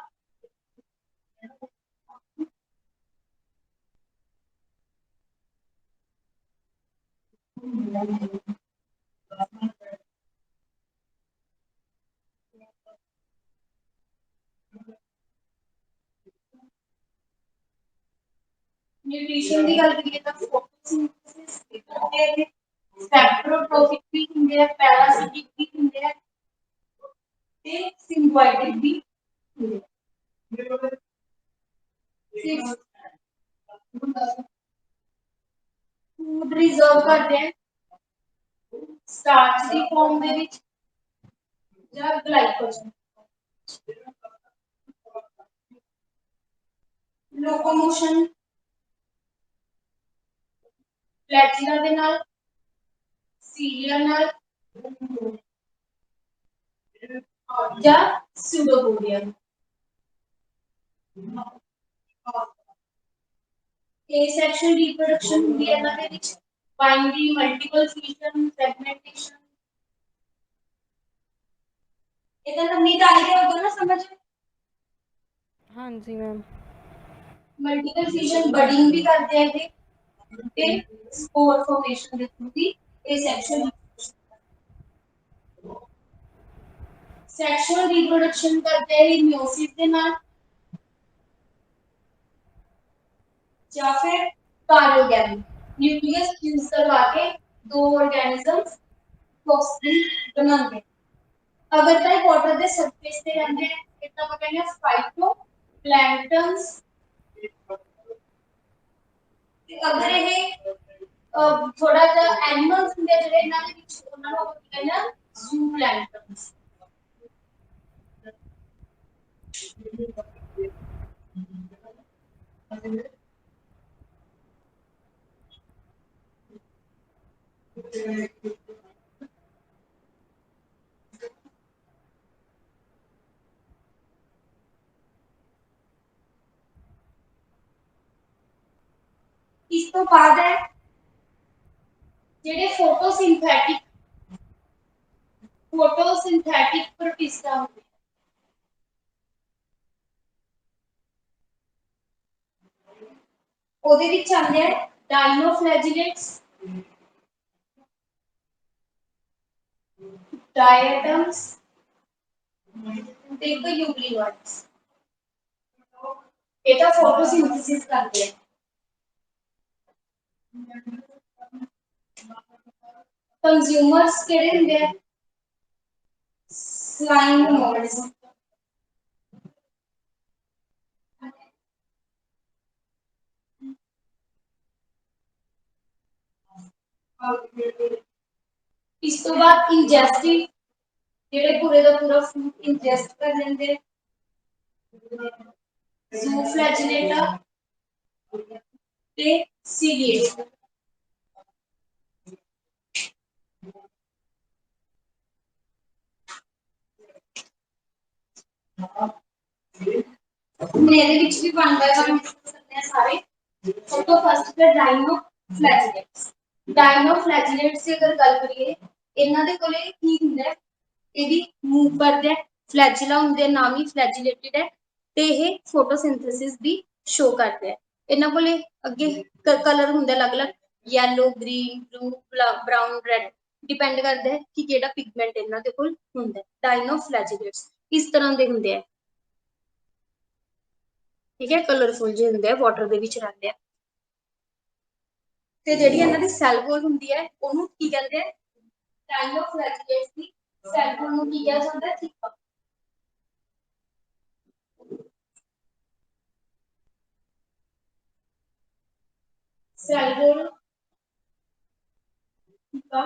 न्यूट्रिशन की गल करिए तो फोटोसिंथेसिस होते हैं, स्पेक्ट्रोट्रोपिक भी होंगे हैं, पैरासिटिक भी होंगे हैं ते सिम्बायोटिक भी होंगे हैं। फूड रिजर्व करते हैं स्टार्च की फॉर्म दे विच या ग्लाइकोजन। लोकोमोशन फ्लैजिला दे नाल, सीरियल नाल या स्यूडोपोडिया। एसेक्सुअल रिप्रोडक्शन होती है ना, दे विच बाइनरी मल्टीपल फ्यूजन फ्रेगमेंटेशन। इधर नवनीत आ गया होगा ना समझ? ਹਾਂਜੀ ਮੈਮ। मल्टीपल फ्यूजन बडिंग भी करते हैं ते स्पोर फॉर्मेशन दे थ्रू भी एसेक्सुअल सेक्सुअल रिप्रोडक्शन करते हैं मियोसिस के नाल या फिर कार्योगैमी। न्यूक्लियस फ्यूज करवा के दो ऑर्गेनिजम्स ऑक्सीजन बनाते हैं। अगर तो वाटर के सरफेस पे रहते हैं इतना वो कहते हैं फाइटोप्लैंक्टन्स। अगर ये थोड़ा सा एनिमल्स होंगे ਜਿਹੜੇ ਇਹਨਾਂ ਦੇ ਵਿੱਚ ਉਹਨਾਂ ਨੂੰ ਆਪਾਂ ਕਹਿੰਦੇ ਆ ਜ਼ੂਪਲੈਂਕਟਨਸ। इस तो बाद है ਜਿਹੜੇ फोटोसिंथेटिक प्रोटिस्टा होते हैं। ਉਹਦੇ ਵਿੱਚ ਆਉਂਦੇ ਆ ਡਾਇਨੋਫਲੈਜੇਲੇਟਸ, डायटम्स ਤੇ ਇੱਕ ਯੂਗਲੀਨੋਇਡਸ। ਇਹ ਤਾਂ ਫੋਟੋਸਿੰਥेसिस ਕਰਦੇ ਆ। कंज्यूमर्स केड़े हुंदे आ स्लाइम मोड्स इस तो बाद इंजेस्टिव जेड़े पूरे दा पूरा फूड इंजेस्ट कर लेंदे ज़ूफ्लैजिलेटा ते सीलिएट मेरे विच भी वन बाय वन डिस्कस करते हैं सारे सब तो फर्स्ट है डायनोफ्लैजिलेट्स डायनोफ्लैजिलेट्स की अगर गल करिए इन्हां दे कोले की हुंदा है ਇਹਦੀ मूव करदे है फ्लैजिला ਹੁੰਦੇ ਨਾਮ ਹੀ फ्लैजिलेटेड है ਤੇ ਇਹ ਫੋਟੋਸਿੰਥੇਸਿਸ ਵੀ ਸ਼ੋ ਕਰਦੇ ਹੈ ਇਹਨਾਂ ਕੋਲੇ ਅੱਗੇ ਕਲਰ ਹੁੰਦੇ ਅਲੱਗ-ਅਲੱਗ yellow green blue brown red depend करता है कि केड़ा पिगमेंट इन्हां दे कोल हुंदा है डायनोफ्लैजिलेट्स इस तरह दे हुंदे हैं ठीक है कलरफुल जे हुंदे हैं वाटर दे विच रहंदे हैं ते जेहड़ी इन्हां दी सैल वॉल हुंदी है ओनू की कहंदे हैं डायनोफ्लैजिलेट्स दी सैल वॉल नू की कहा जांदा है थीका सैल वॉल थीका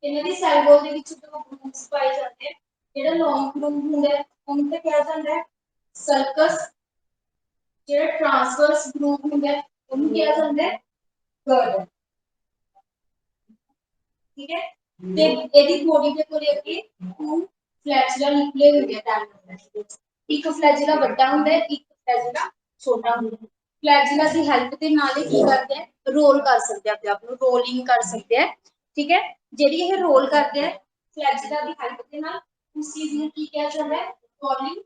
इन्हां दी सैल वॉल दे विच दो ग्रुप्स पाए जाते हैं जेड़ा लॉन्ग ग्रुप हुंदा है ओनू ते कहा जांदा है सर्कस जेड़ा ट्रांसवर्स ग्रुप हुंदा है ओनू कहा जांदा है गर्ड ठीक है ते एदी बॉडी दे कोले अगे टू फ्लैजिला निकले हुए हैं डायनोफ्लैजिलेट्स एक फ्लैजिला बड़ा हुंदा है एक फ्लैजिला छोटा हुंदा है फ्लैजिला दी हेल्प दे नाल ही की करदे हैं रोल कर सकते हैं अपने आप को रोलिंग कर सकते हैं ठीक है जेडी ये रोल करते हैं फ्लैजिला दी हेल्प दे नाल उस चीज ਨੂੰ ਕੀ ਕਿਹਾ ਜਾਂਦਾ ਹੈ rolling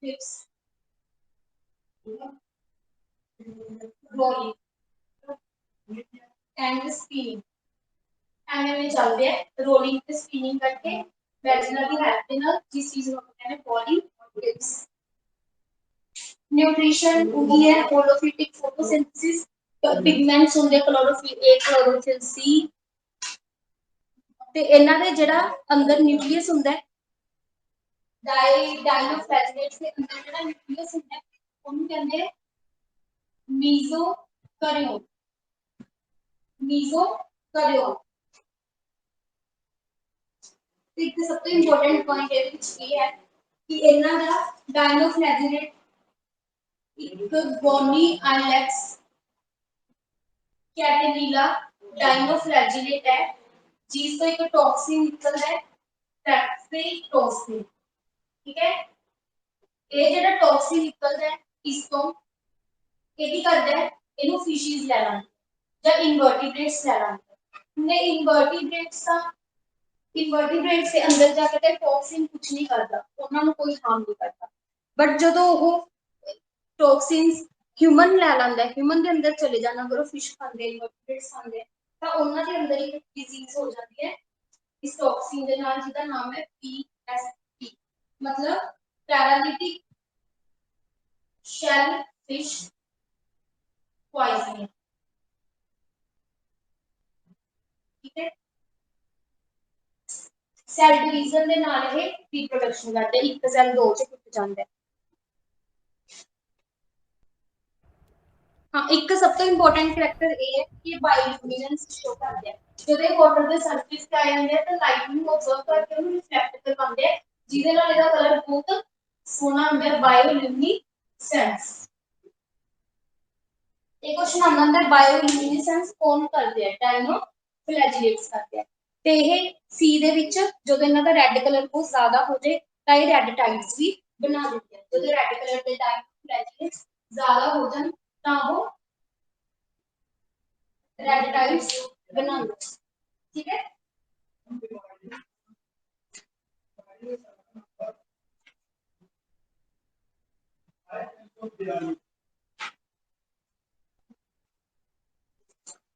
tips rolling and spinning and में चलते हैं रोलिंग ते स्पिनिंग करके फ्लैजिला दी हेल्प दे नाल जिस चीज ਨੂੰ ਕਹਿੰਦੇ ਨੇ बॉडी टिप्स न्यूट्रिशन होगी है होलोफिटिक फोटोसिंथेसिस पिगमेंट्स होंगे क्लोरोफिल ए क्लोरोफिल सी ते इन्हां दे जेड़ा अंदर न्यूक्लियस हुंदा है डायनोफ्लैजिलेट्स के अंदर जेड़ा न्यूक्लियस हुंदा है ओनू कहंदे मीजोकैरियोन तो एक सब तो इंपॉर्टेंट पॉइंट ये विच ये है कि इन्हां दा डायनोफ्लैजिलेट एक बोनी आइलेक्स कैटेनिला डायनोफ्लैजिलेट है जिस तो एक टॉक्सिन निकलता है टैक्सीटोसिन ठीक है ये जेड़ा टॉक्सिन निकलता है इस तो ये की करदा है इनु फिशेस ले लांदे या इनवर्टिब्रेट्स ले लांदे ने इनवर्टिब्रेट्स के अंदर जाकर टॉक्सिन कुछ नहीं करता उन्हां नु कोई हार्म नहीं करता बट जदों वो टॉक्सिन्स ह्यूमन ले लांदा है ह्यूमन दे अंदर चले जाना अगर वो फिश खांदे इनवर्टिब्रेट्स खांदे ਤਾਂ ਉਹਨਾਂ ਦੇ ਅੰਦਰ ਇੱਕ ਡਿਜ਼ੀਜ਼ ਹੋ ਜਾਂਦੀ ਹੈ इस टॉक्सिन के नाम जिसका नाम है PSP मतलब पैरालिटिक शेल फिश पॉइजनिंग ठीक है सेल डिवीजन के नाल ये रिप्रोडक्शन करते हैं एक सेल दो च टूट जाता है हाँ एक सब तो इंपॉर्टेंट करैक्टर ये है कि बायोल्यूमिनेंस शो करते हैं ਜਦੋਂ ਇਹ ਵਾਟਰ ਦੇ ਸਰਫੇਸ ਤੇ ਆ ਜਾਂਦੇ ਆ ਤਾਂ ਲਾਈਟ ਨੂੰ ਅਬਜ਼ਰਵ ਕਰਕੇ ਉਹਨੂੰ ਰਿਫਲੈਕਟ ਕਰਵਾਉਂਦੇ ਆ ਜਿਹਦੇ ਨਾਲ ਇਹਦਾ ਕਲਰ ਬਹੁਤ ਸੋਹਣਾ ਹੁੰਦਾ ਹੈ ਬਾਇਓਲੂਮੀਨੈਂਸ ਇਹ ਕੁਐਸਚਨ ਆਉਂਦਾ ਹੁੰਦਾ ਬਾਇਓਲੂਮੀਨੈਂਸ ਕੌਣ ਕਰਦੇ ਆ ਡਾਇਨੋਫਲੈਜੀਲੇਟਸ ਕਰਦੇ ਆ ਤੇ ਇਹ ਸੀ ਦੇ ਵਿੱਚ ਜਦੋਂ ਇਹਨਾਂ ਦਾ ਰੈੱਡ ਕਲਰ ਬਹੁਤ ਜ਼ਿਆਦਾ ਹੋ ਜਾਏ ਤਾਂ ਇਹ ਰੈੱਡ ਟਾਈਡਸ ਵੀ ਬਣਾ ਦਿੰਦੇ ਆ ਜਦੋਂ ਰੈੱਡ ਕਲਰ ਦੇ ਡਾਇਨੋਫਲੈਜੀਲੇਟਸ ਜ਼ਿਆਦਾ ਹੋ ਜਾਣ ਤਾਂ ਉਹ रेड टाइप्स बना लो ठीक है